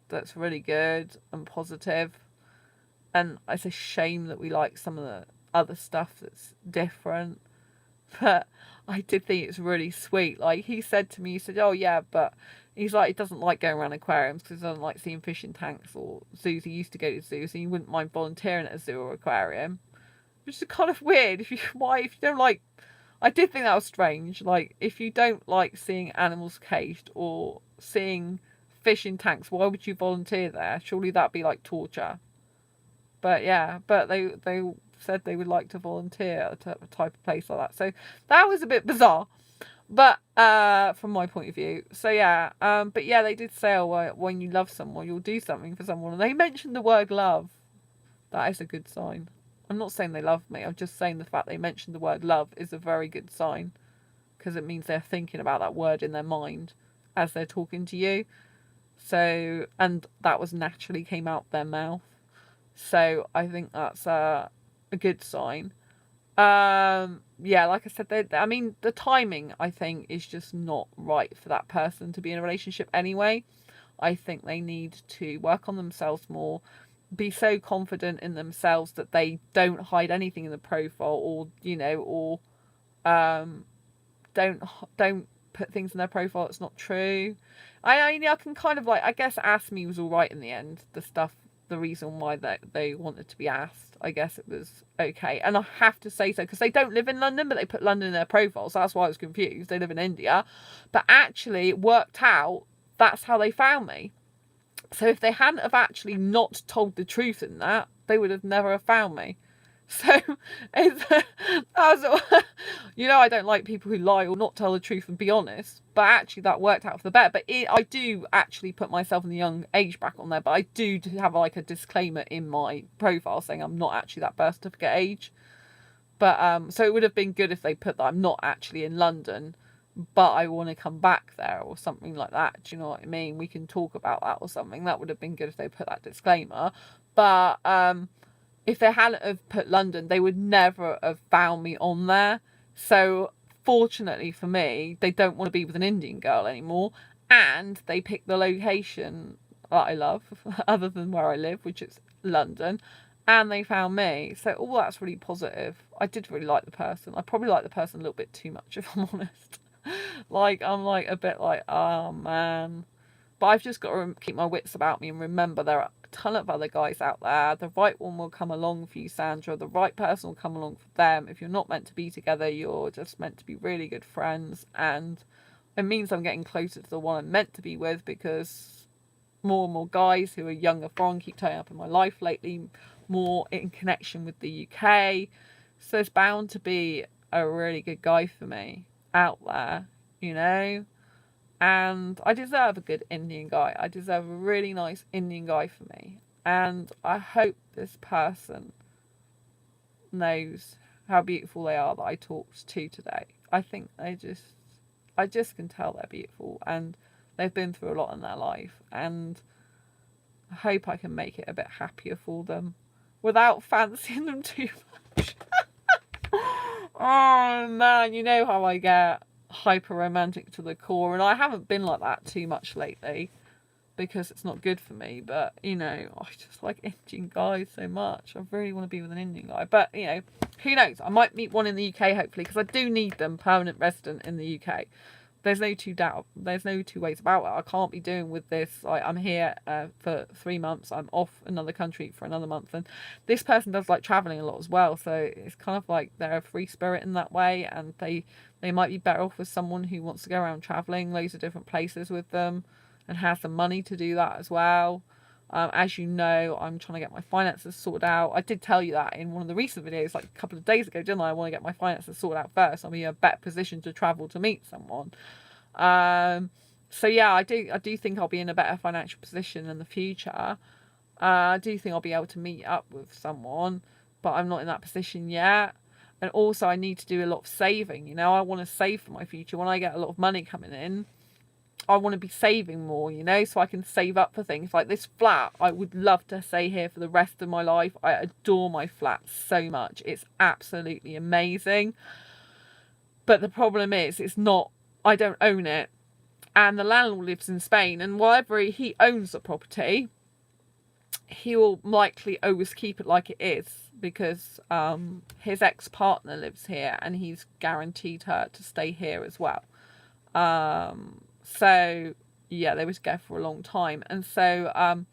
that's really good and positive. And it's a shame that we like some of the other stuff that's different. But I did think it's really sweet. Like, he said to me, he said, oh yeah, but he's like, he doesn't like going around aquariums because he doesn't like seeing fish in tanks or zoos. He used to go to zoos, and he wouldn't mind volunteering at a zoo or aquarium. Which is kind of weird. If you don't like, I did think that was strange. Like, if you don't like seeing animals caged or seeing fish in tanks, why would you volunteer there? Surely that'd be like torture. But yeah, but they said they would like to volunteer at a type of place like that. So that was a bit bizarre, but from my point of view. So yeah, but yeah, they did say, oh, when you love someone, you'll do something for someone. And they mentioned the word love. That is a good sign. I'm not saying they love me. I'm just saying the fact they mentioned the word love is a very good sign, because it means they're thinking about that word in their mind as they're talking to you. So, and that was naturally came out their mouth. So I think that's a good sign. Yeah, like I said, I mean, the timing, I think, is just not right for that person to be in a relationship anyway. I think they need to work on themselves more, be so confident in themselves that they don't hide anything in the profile, or or um don't don't put things in their profile that's not true. I can kind of, like, I guess Ask Me was all right in the end. The reason why they wanted to be asked, I guess it was okay. And I have to say so, because they don't live in London, but they put London in their profile, so that's why I was confused. They live in India, but actually it worked out. That's how they found me. So if they hadn't have actually not told the truth in that, they would have never have found me. So it's, I don't like people who lie or not tell the truth and be honest. But actually, that worked out for the better. But I do actually put myself in the young age bracket on there. But I do have like a disclaimer in my profile saying I'm not actually that birth certificate age. But so it would have been good if they put that I'm not actually in London, but I want to come back there or something like that. Do you know what I mean? We can talk about that or something. That would have been good if they put that disclaimer. But if they hadn't have put London, they would never have found me on there. So fortunately for me, they don't want to be with an Indian girl anymore, and they picked the location that I love, other than where I live, which is London, and they found me. So all that's really positive. I did really like the person. I probably like the person a little bit too much, if I'm honest. Like, I'm like a bit like, oh man. But I've just got to keep my wits about me and remember there are a ton of other guys out there. The right one will come along for you, Sandra. The right person will come along for them. If you're not meant to be together, you're just meant to be really good friends. And it means I'm getting closer to the one I'm meant to be with, because more and more guys who are young and foreign keep turning up in my life lately, more in connection with the UK. So there's bound to be a really good guy for me out there, and I deserve a good Indian guy. I deserve a really nice Indian guy for me. And I hope this person knows how beautiful they are that I talked to today. I think I just can tell they're beautiful, and they've been through a lot in their life. And I hope I can make it a bit happier for them without fancying them too much. Oh man, you know how I get hyper romantic to the core, and I haven't been like that too much lately because it's not good for me. But I just like Indian guys so much. I really want to be with an Indian guy, but who knows? I might meet one in the UK hopefully, because I do need them permanent resident in the UK. There's no two ways about it. I can't be doing with this. Like, I'm here for 3 months. I'm off another country for another month. And this person does like traveling a lot as well. So it's kind of like they're a free spirit in that way. And they might be better off with someone who wants to go around traveling loads of different places with them and has the money to do that as well. As you know, I'm trying to get my finances sorted out. I did tell you that in one of the recent videos, like a couple of days ago, didn't I? I want to get my finances sorted out first. I'll be in a better position to travel to meet someone. So yeah, I do think I'll be in a better financial position in the future. I do think I'll be able to meet up with someone, but I'm not in that position yet. And also, I need to do a lot of saving. I want to save for my future. When I get a lot of money coming in, I want to be saving more, so I can save up for things like this flat. I would love to stay here for the rest of my life. I adore my flat so much. It's absolutely amazing. But the problem is, I don't own it. And the landlord lives in Spain. And wherever he owns the property, he will likely always keep it like it is, because his ex-partner lives here and he's guaranteed her to stay here as well. So yeah, they were together for a long time, and so and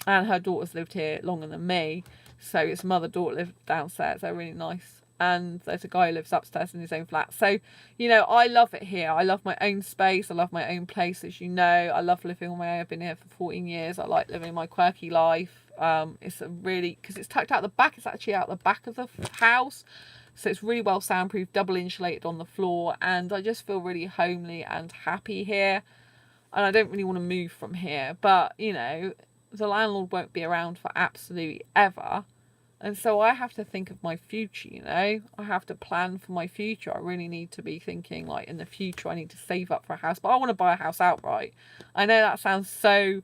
her daughter's lived here longer than me, so his mother-daughter live downstairs. They're really nice, and there's a guy who lives upstairs in his own flat. So I love it here. I love my own space. I love my own place, as you know. I love living on my own. I've been here for 14 years. I like living my quirky life. It's because it's tucked out the back. It's actually out the back of the house. So it's really well soundproof, double insulated on the floor, and I just feel really homely and happy here. And I don't really want to move from here, but the landlord won't be around for absolutely ever. And so I have to think of my future, I have to plan for my future. I really need to be thinking, like, in the future I need to save up for a house, but I want to buy a house outright. I know that sounds so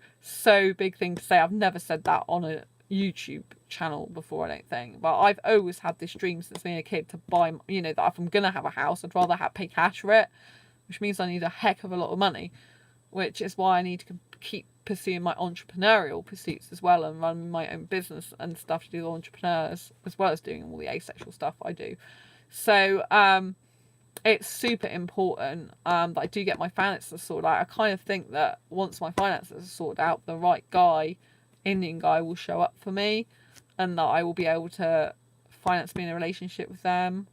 big thing to say. I've never said that on a YouTube channel before, I don't think. But I've always had this dream since being a kid to buy, you know, that if I'm going to have a house, I'd rather pay cash for it, which means I need a heck of a lot of money, which is why I need to keep pursuing my entrepreneurial pursuits as well, and run my own business and stuff to do with entrepreneurs, as well as doing all the asexual stuff I do. So it's super important that I do get my finances sorted out. I kind of think that once my finances are sorted out, the right guy, Indian guy, will show up for me, and that I will be able to finance me in a relationship with them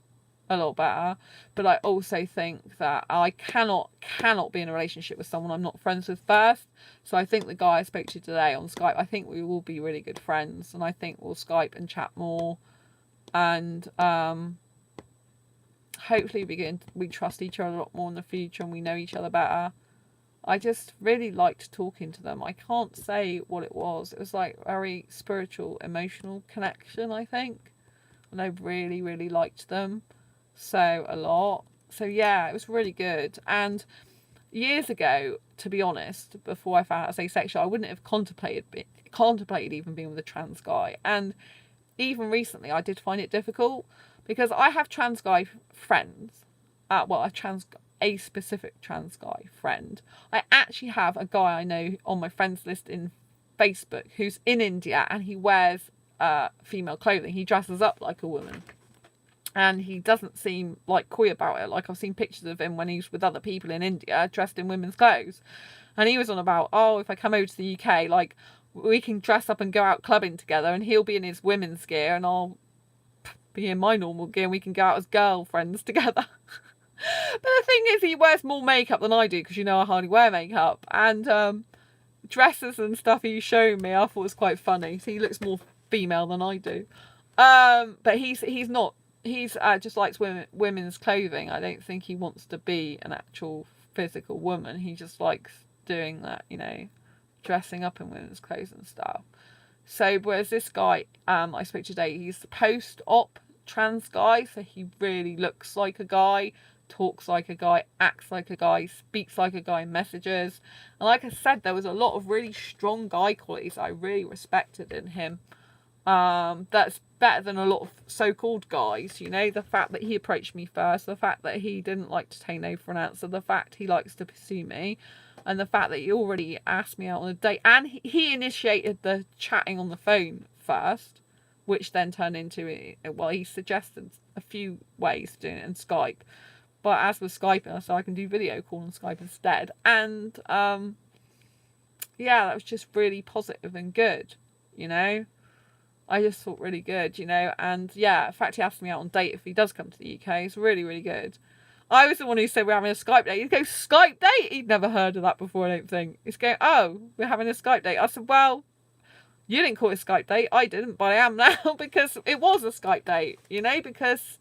a lot better. But I also think that I cannot be in a relationship with someone I'm not friends with first. So I think the guy I spoke to today on Skype, I think we will be really good friends, and I think we'll Skype and chat more, and hopefully we trust each other a lot more in the future, and we know each other better. I just really liked talking to them. I can't say what it was. It was like very spiritual, emotional connection, I think. And I really, really liked them so a lot. So yeah, it was really good. And years ago, to be honest, before I found out I was asexual, I wouldn't have contemplated even being with a trans guy. And even recently, I did find it difficult, because I have trans guy friends. A specific trans guy friend. I actually have a guy I know on my friends list in Facebook who's in India, and he wears female clothing. He dresses up like a woman, and he doesn't seem like coy about it. Like, I've seen pictures of him when he's with other people in India dressed in women's clothes, and he was on about, oh, if I come over to the UK, like, we can dress up and go out clubbing together, and he'll be in his women's gear and I'll be in my normal gear, and we can go out as girlfriends together. But the thing is, he wears more makeup than I do, because, you know, I hardly wear makeup. And dresses and stuff he's showing me, I thought was quite funny. So he looks more female than I do. But he's not. He's just likes women's clothing. I don't think he wants to be an actual physical woman. He just likes doing that, you know, dressing up in women's clothes and stuff. So whereas this guy I spoke to today, he's post-op trans guy, so he really looks like a guy, talks like a guy, acts like a guy, speaks like a guy in messages. And like I said, there was a lot of really strong guy qualities I really respected in him. That's better than a lot of so-called guys, you know, the fact that he approached me first, the fact that he didn't like to take no for an answer, the fact he likes to pursue me, and the fact that he already asked me out on a date, and he initiated the chatting on the phone first, which then turned into, well, he suggested a few ways of doing it in Skype. But as with Skype, I said I can do video call on Skype instead. And yeah, that was just really positive and good, you know. I just thought really good, you know. And yeah, in fact, he asked me out on a date if he does come to the UK. It's really, really good. I was the one who said we're having a Skype date. He'd go, Skype date? He'd never heard of that before, I don't think. He's going, oh, we're having a Skype date. I said, well, you didn't call it a Skype date. I didn't, but I am now, because it was a Skype date, you know, because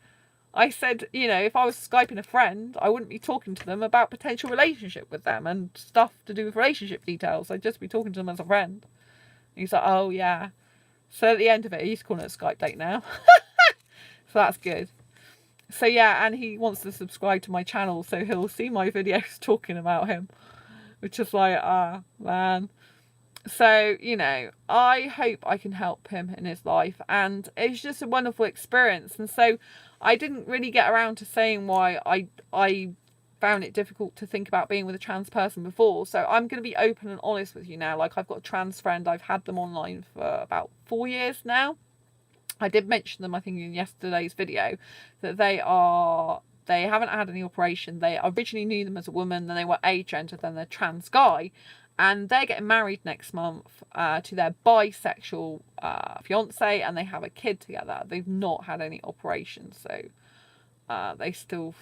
I said, you know, if I was Skyping a friend, I wouldn't be talking to them about potential relationship with them and stuff to do with relationship details. I'd just be talking to them as a friend. And he's like, oh, yeah. So at the end of it, he's calling it a Skype date now. So that's good. So yeah, and he wants to subscribe to my channel, so he'll see my videos talking about him, which is like, man. So, you know, I hope I can help him in his life, and it's just a wonderful experience. And so I didn't really get around to saying why I found it difficult to think about being with a trans person before. So I'm going to be open and honest with you now. Like, I've got a trans friend. I've had them online for about 4 years now. I did mention them, I think, in yesterday's video, that they haven't had any operation. They originally knew them as a woman, then they were agender, then they're trans guy. And they're getting married next month to their bisexual fiance, and they have a kid together. They've not had any operations, so they still,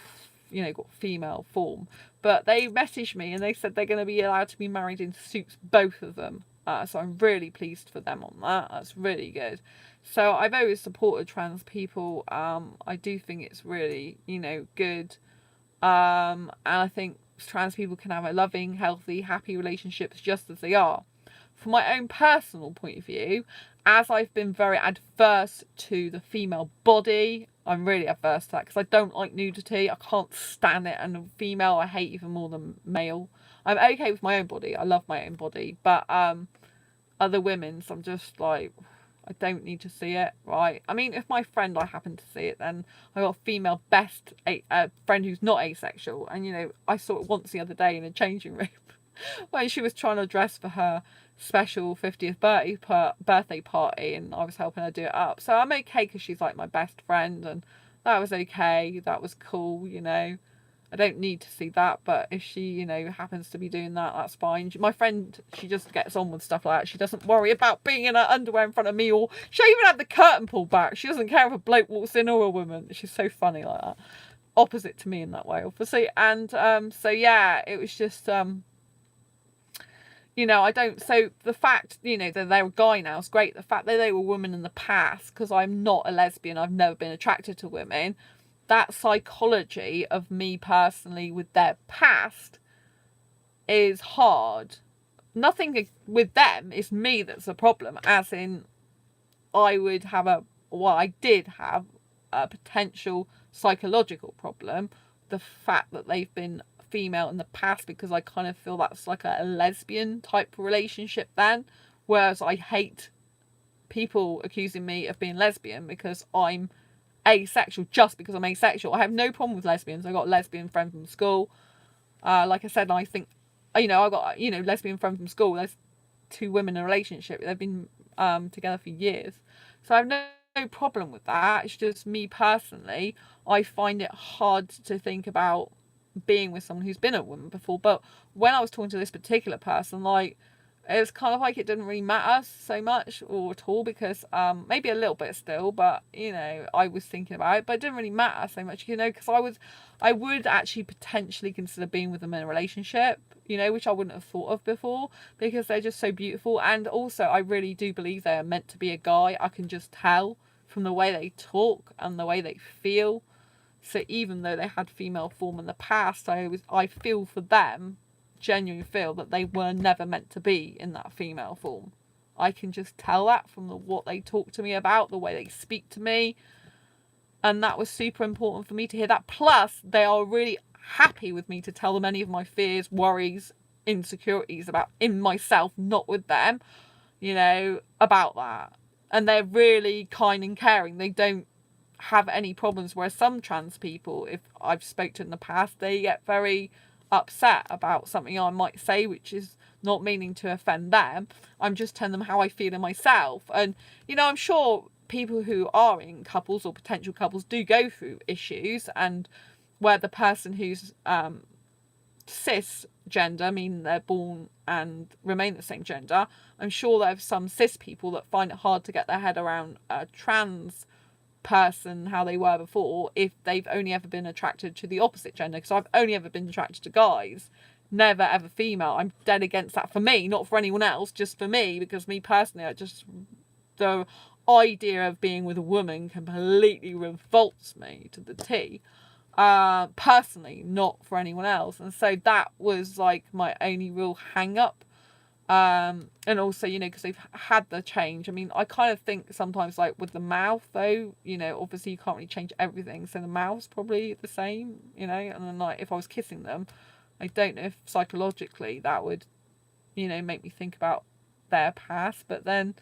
you know, got female form. But they messaged me and they said they're going to be allowed to be married in suits, both of them. So I'm really pleased for them on that. That's really good. So I've always supported trans people. I do think it's really, you know, good. And I think trans people can have a loving, healthy, happy relationships just as they are. From my own personal point of view, as I've been very adverse to the female body, I'm really adverse to that, because I don't like nudity. I can't stand it, and female I hate even more than male. I'm okay with my own body. I love my own body, but other women's, I'm just like, I don't need to see it, right? I mean, if my friend, I happen to see it, then I got a female best friend who's not asexual. And, you know, I saw it once the other day in a changing room when she was trying to dress for her special 50th birthday party, and I was helping her do it up. So I'm okay because she's like my best friend, and that was okay. That was cool, you know. I don't need to see that, but if she, you know, happens to be doing that, that's fine. My friend, she just gets on with stuff like that. She doesn't worry about being in her underwear in front of me, or she'll even have the curtain pulled back. She doesn't care if a bloke walks in or a woman. She's so funny like that. Opposite to me in that way, obviously. And so yeah, it was just you know, I don't, so the fact, you know, that they're a guy now is great. The fact that they were women in the past, because I'm not a lesbian, I've never been attracted to women, that psychology of me personally with their past is hard. Nothing with them, it's me that's a problem, as in I would have I did have a potential psychological problem. The fact that they've been female in the past, because I kind of feel that's like a lesbian type relationship then, whereas I hate people accusing me of being lesbian because I'm asexual just because I'm asexual. I have no problem with lesbians. I got a lesbian friend from school. Like I said, I think, you know, I got, you know, lesbian friend from school. There's 2 women in a relationship. They've been together for years. So I have no problem with that. It's just me personally, I find it hard to think about being with someone who's been a woman before. But when I was talking to this particular person, like, it was kind of like it didn't really matter so much or at all, because maybe a little bit still, but you know, I was thinking about it, but it didn't really matter so much, you know, because I would actually potentially consider being with them in a relationship, you know, which I wouldn't have thought of before, because they're just so beautiful. And also I really do believe they are meant to be a guy. I can just tell from the way they talk and the way they feel. So even though they had female form in the past, I feel for them, genuinely feel that they were never meant to be in that female form. I can just tell that from what they talk to me about, the way they speak to me. And that was super important for me to hear that. Plus, they are really happy with me to tell them any of my fears, worries, insecurities about in myself, not with them, you know, about that. And they're really kind and caring. They don't have any problems, whereas some trans people, if I've spoke to in the past, they get very upset about something I might say, which is not meaning to offend them. I'm just telling them how I feel in myself. And you know, I'm sure people who are in couples or potential couples do go through issues, and where the person who's cisgender, I mean they're born and remain the same gender, I'm sure there's some cis people that find it hard to get their head around a trans person, how they were before, if they've only ever been attracted to the opposite gender. Because I've only ever been attracted to guys, never ever female. I'm dead against that for me, not for anyone else, just for me, because me personally, the idea of being with a woman completely revolts me to the T, personally, not for anyone else. And so that was like my only real hang up. And also, you know, because they've had the change. I mean, I kind of think sometimes, like with the mouth, though, you know, obviously you can't really change everything. So the mouth's probably the same, you know. And then, like, if I was kissing them, I don't know if psychologically that would, you know, make me think about their past. But then,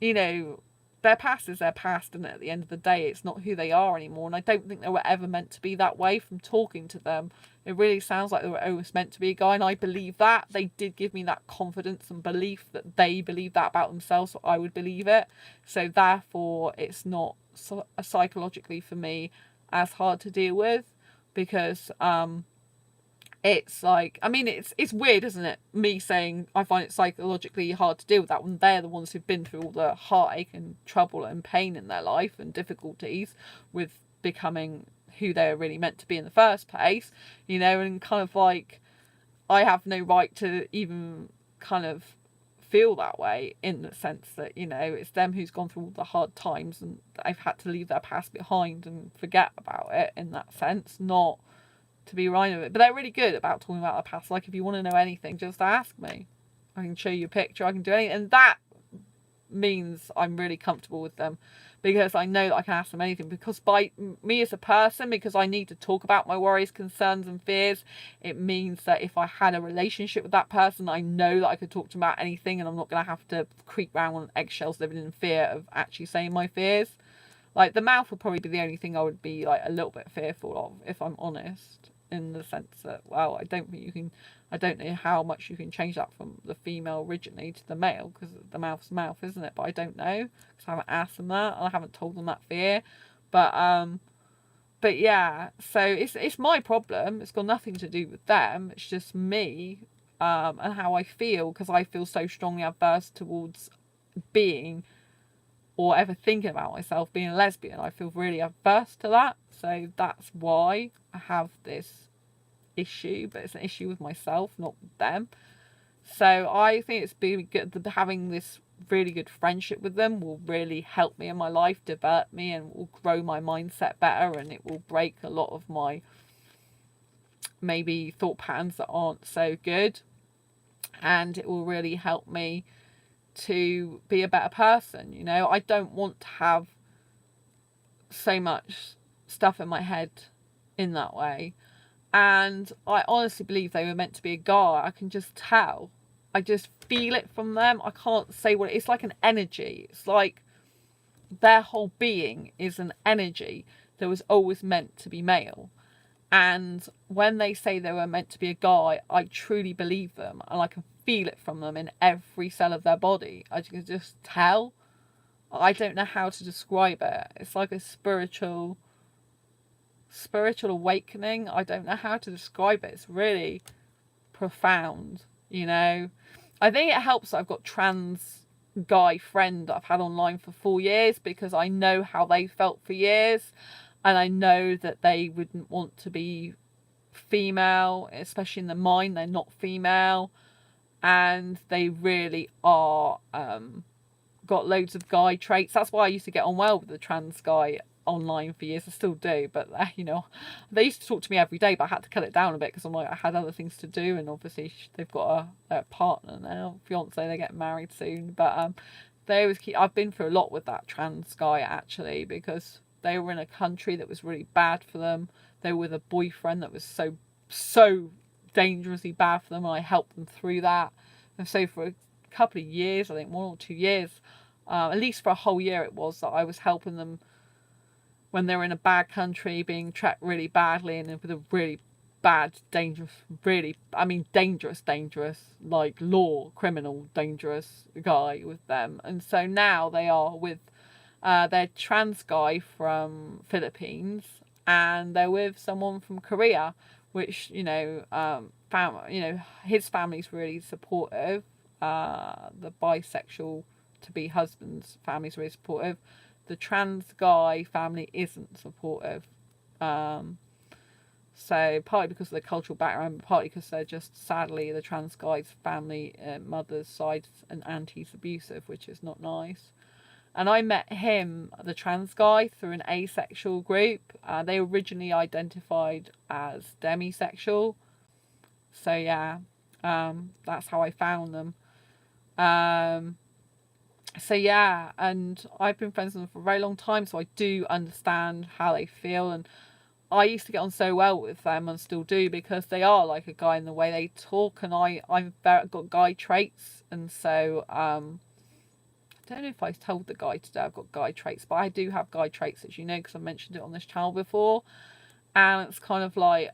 you know, their past is their past, and at the end of the day, it's not who they are anymore. And I don't think they were ever meant to be that way. From talking to them, it really sounds like they were always meant to be a guy, and I believe that. They did give me that confidence and belief that they believe that about themselves, so I would believe it. So therefore, it's not psychologically for me as hard to deal with, because it's like, I mean, it's weird, isn't it? Me saying I find it psychologically hard to deal with that when they're the ones who've been through all the heartache and trouble and pain in their life and difficulties with becoming who they're really meant to be in the first place, you know, and kind of like, I have no right to even kind of feel that way, in the sense that, you know, it's them who's gone through all the hard times and they've had to leave their past behind and forget about it, in that sense, not to be right of it. But they're really good about talking about the past. Like, if you want to know anything, just ask me. I can show you a picture, I can do anything. And that means I'm really comfortable with them, because I know that I can ask them anything, because by me as a person, because I need to talk about my worries, concerns and fears, it means that if I had a relationship with that person, I know that I could talk to them about anything, and I'm not going to have to creep around on eggshells living in fear of actually saying my fears. Like, the mouth would probably be the only thing I would be like a little bit fearful of, if I'm honest, in the sense that, well, I don't know how much you can change that from the female originally to the male, because the mouth's mouth, isn't it? But I don't know, because I haven't asked them that, and I haven't told them that fear. But yeah, so it's my problem. It's got nothing to do with them. It's just me, and how I feel, because I feel so strongly adverse towards being, or ever thinking about myself being a lesbian. I feel really adverse to that. So that's why I have this issue, but it's an issue with myself, not with them. So I think it's really good that having this really good friendship with them will really help me in my life, develop me, and will grow my mindset better, and it will break a lot of my maybe thought patterns that aren't so good, and it will really help me to be a better person. You know, I don't want to have so much stuff in my head in that way. And I honestly believe they were meant to be a guy. I can just tell. I just feel it from them. I can't say what it's like, an energy. It's like their whole being is an energy that was always meant to be male. And when they say they were meant to be a guy, I truly believe them, and I can feel it from them in every cell of their body. I can just tell. I don't know how to describe it. It's like a spiritual awakening. I don't know how to describe it. It's really profound, you know. I think it helps that I've got trans guy friend that I've had online for 4 years, because I know how they felt for years, and I know that they wouldn't want to be female, especially in the mind. They're not female, and they really are got loads of guy traits. That's why I used to get on well with the trans guy online for years. I still do, but you know, they used to talk to me every day, but I had to cut it down a bit, because I'm like, I had other things to do, and obviously they've got a partner now, fiance, they're getting married soon. But they always keep, I've been through a lot with that trans guy, actually, because they were in a country that was really bad for them. They were with a boyfriend that was so dangerously bad for them, and I helped them through that. And so for a couple of years, I think 1 or 2 years, at least for a whole year it was, that I was helping them when they were in a bad country, being tracked really badly, and with a really bad, dangerous, dangerous, like law, criminal, dangerous guy with them. And so now they are with their trans guy from Philippines, and they're with someone from Korea, which, you know, his family's really supportive. The bisexual to be husband's family's really supportive. The trans guy family isn't supportive. So partly because of the cultural background, but partly because they're just, sadly, the trans guy's family, mother's side, and auntie's abusive, which is not nice. And I met him, the trans guy, through an asexual group. They originally identified as demisexual. So yeah, that's how I found them. So yeah, and I've been friends with them for a very long time, so I do understand how they feel. And I used to get on so well with them, and still do, because they are like a guy in the way they talk, and I've got guy traits. And so I don't know if I told the guy today I've got guy traits, but I do have guy traits, as you know, because I mentioned it on this channel before. And it's kind of like,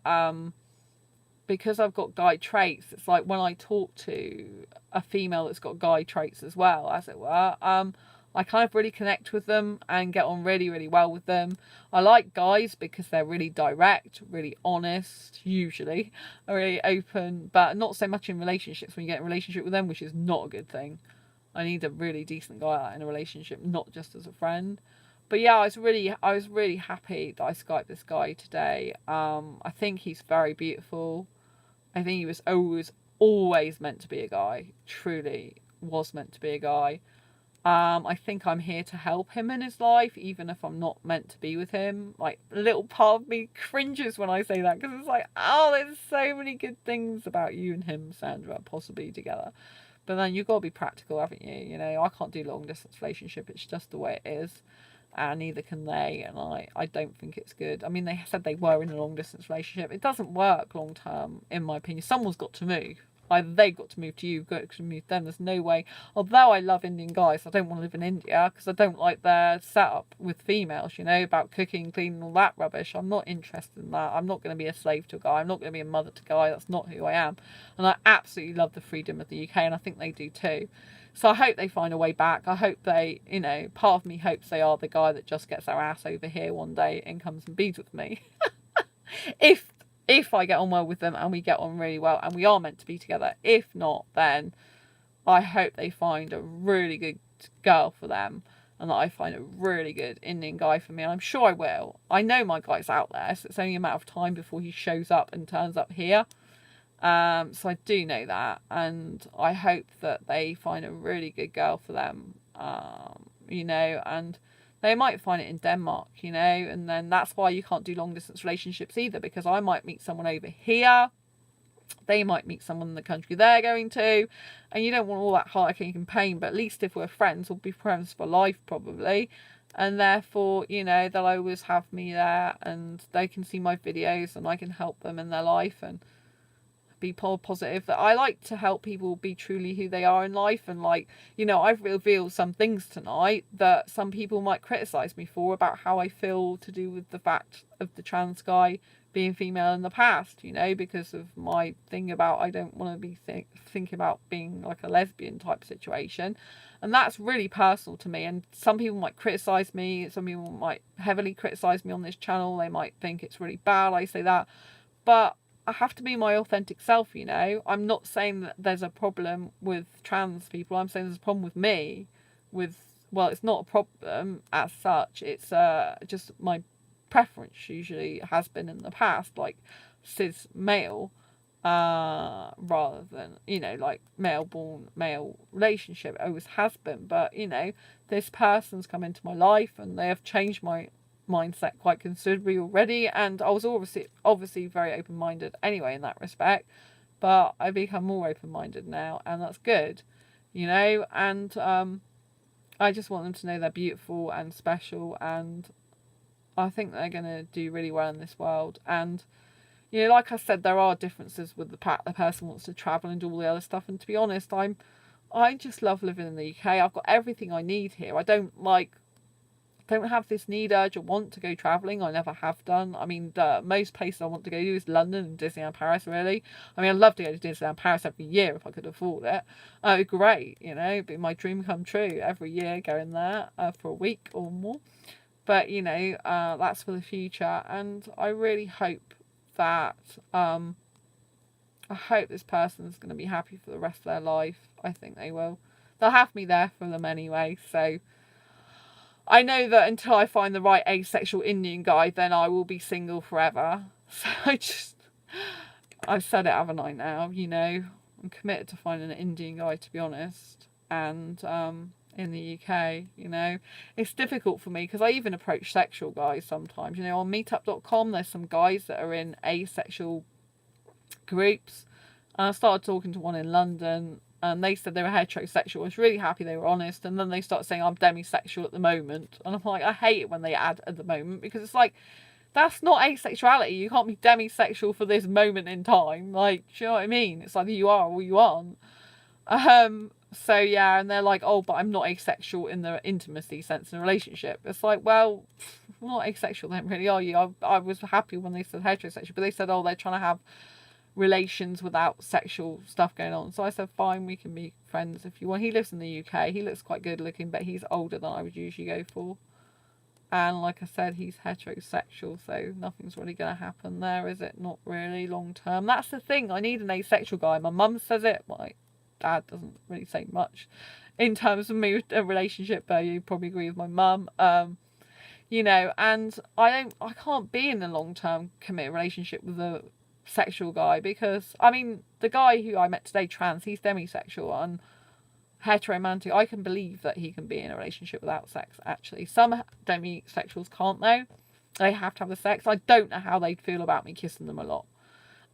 because I've got guy traits, it's like when I talk to a female that's got guy traits as well, as it were, I kind of really connect with them and get on really, really well with them. I like guys because they're really direct, really honest, usually, really open, but not so much in relationships. When you get in a relationship with them, which is not a good thing. I need a really decent guy like that in a relationship, not just as a friend. But yeah, I was really happy that I Skyped this guy today. I think he's very beautiful. I think he was always meant to be a guy. Truly was meant to be a guy. I think I'm here to help him in his life, even if I'm not meant to be with him. Like, a little part of me cringes when I say that, because it's like, oh, there's so many good things about you and him, Sandra, possibly together. But then you've got to be practical, haven't you? You know, I can't do long distance relationship. It's just the way it is. And neither can they. And I don't think it's good. I mean, they said they were in a long distance relationship. It doesn't work long term, in my opinion. Someone's got to move. Either they've got to move to you, you've got to move to them. There's no way. Although I love Indian guys, I don't want to live in India because I don't like their setup with females, you know, about cooking, cleaning, all that rubbish. I'm not interested in that. I'm not going to be a slave to a guy. I'm not going to be a mother to a guy. That's not who I am. And I absolutely love the freedom of the UK, and I think they do too. So I hope they find a way back. I hope they, you know, part of me hopes they are the guy that just gets their ass over here one day and comes and beads with me. If I get on well with them and we get on really well and we are meant to be together. If not, then I hope they find a really good girl for them and that I find a really good Indian guy for me. And I'm sure I will. I know my guy's out there, so it's only a matter of time before he shows up and turns up here. So I do know that, and I hope that they find a really good girl for them, you know, and they might find it in Denmark, you know, and then that's why you can't do long distance relationships either, because I might meet someone over here, they might meet someone in the country they're going to, and you don't want all that heartache and pain. But at least if we're friends, we'll be friends for life probably, and therefore, you know, they'll always have me there and they can see my videos and I can help them in their life and be positive. That I like to help people be truly who they are in life. And like, you know, I've revealed some things tonight that some people might criticize me for about how I feel to do with the fact of the trans guy being female in the past, you know, because of my thing about I don't want to be thinking about being like a lesbian type situation. And that's really personal to me, and some people might criticize me, some people might heavily criticize me on this channel. They might think it's really bad I say that, but I have to be my authentic self, you know. I'm not saying that there's a problem with trans people. I'm saying there's a problem with me. Well, it's not a problem as such. It's just my preference usually has been in the past, like cis male, rather than, you know, like male-born male relationship. It always has been. But, you know, this person's come into my life and they have changed my mindset quite considerably already, and I was obviously very open-minded anyway in that respect, but I become more open-minded now, and that's good, you know. And I just want them to know they're beautiful and special, and I think they're going to do really well in this world. And, you know, like I said, there are differences with the person wants to travel and do all the other stuff, and to be honest, I just love living in the UK. I've got everything I need here. I don't have this need, urge, or want to go travelling. I never have done. I mean, the most places I want to go to is London and Disneyland Paris, really. I mean, I'd love to go to Disneyland Paris every year if I could afford it. Great, you know, it'd be my dream come true every year going there for a week or more. But, you know, that's for the future. And I really hope that, I hope this person's going to be happy for the rest of their life. I think they will. They'll have me there for them anyway, so I know that until I find the right asexual Indian guy, then I will be single forever. So I've said it, haven't I now, you know. I'm committed to finding an Indian guy, to be honest. And in the UK, you know. It's difficult for me because I even approach sexual guys sometimes. You know, on meetup.com, there's some guys that are in asexual groups. And I started talking to one in London, and they said they were heterosexual. I was really happy they were honest. And then they started saying I'm demisexual at the moment. And I'm like, I hate it when they add at the moment, because it's like, that's not asexuality. You can't be demisexual for this moment in time. Like, do you know what I mean? It's either you are or you aren't. So yeah, and they're like, oh, but I'm not asexual in the intimacy sense in a relationship. It's like, well, I'm not asexual then, really, are you? I was happy when they said heterosexual, but they said, oh, they're trying to have relations without sexual stuff going on. So I said, fine, we can be friends if you want. He lives in the UK. He looks quite good looking, but he's older than I would usually go for. And like I said, he's heterosexual, so nothing's really going to happen there, is it? Not really long term. That's the thing. I need an asexual guy. My mum says it. My dad doesn't really say much in terms of me with a relationship, but you probably agree with my mum. You know, and I can't be in a long term committed relationship with a sexual guy, because I mean, the guy who I met today, trans, he's demisexual and heteromantic. I can believe that he can be in a relationship without sex. Actually, some demisexuals can't, though. They have to have the sex. I don't know how they'd feel about me kissing them a lot.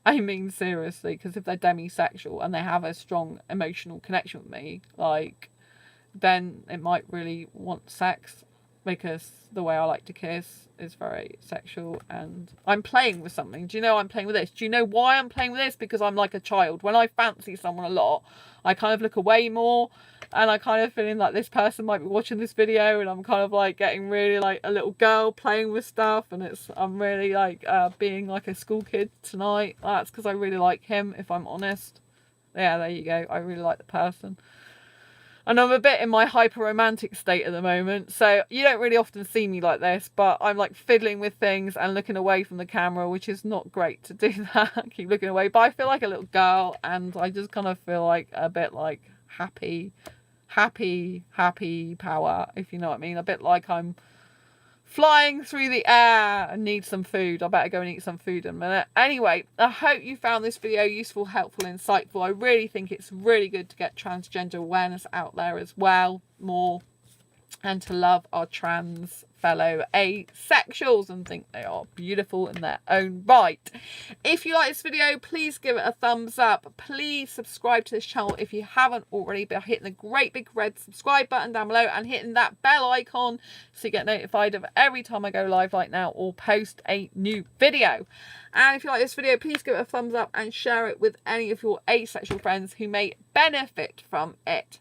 I mean, seriously, because if they're demisexual and they have a strong emotional connection with me, like, then it might really want sex, because the way I like to kiss is very sexual and I'm playing with something. Do you know I'm playing with this? Do you know why I'm playing with this? Because I'm like a child. When I fancy someone a lot, I kind of look away more, and I kind of feeling like this person might be watching this video, and I'm kind of like getting really like a little girl playing with stuff, and I'm really like being like a school kid tonight. That's because I really like him, if I'm honest. Yeah, there you go. I really like the person. And I'm a bit in my hyper romantic state at the moment, so you don't really often see me like this, but I'm like fiddling with things and looking away from the camera, which is not great to do that. Keep looking away, but I feel like a little girl, and I just kind of feel like a bit like happy power, if you know what I mean. A bit like I'm flying through the air and need some food. I better go and eat some food in a minute. Anyway, I hope you found this video useful, helpful, insightful. I really think it's really good to get transgender awareness out there as well, more, and to love our trans fellow asexuals and think they are beautiful in their own right. If you like this video, please give it a thumbs up. Please subscribe to this channel if you haven't already by hitting the great big red subscribe button down below and hitting that bell icon so you get notified of every time I go live like now or post a new video. And if you like this video, please give it a thumbs up and share it with any of your asexual friends who may benefit from it.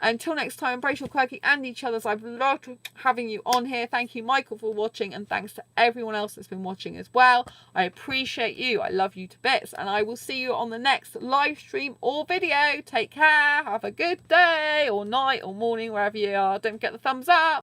Until next time, embrace your quirky and each other's. I've loved having you on here. Thank you, Michael, for watching, and thanks to everyone else that's been watching as well. I appreciate you. I love you to bits, and I will see you on the next live stream or video. Take care. Have a good day or night or morning, wherever you are. Don't forget the thumbs up.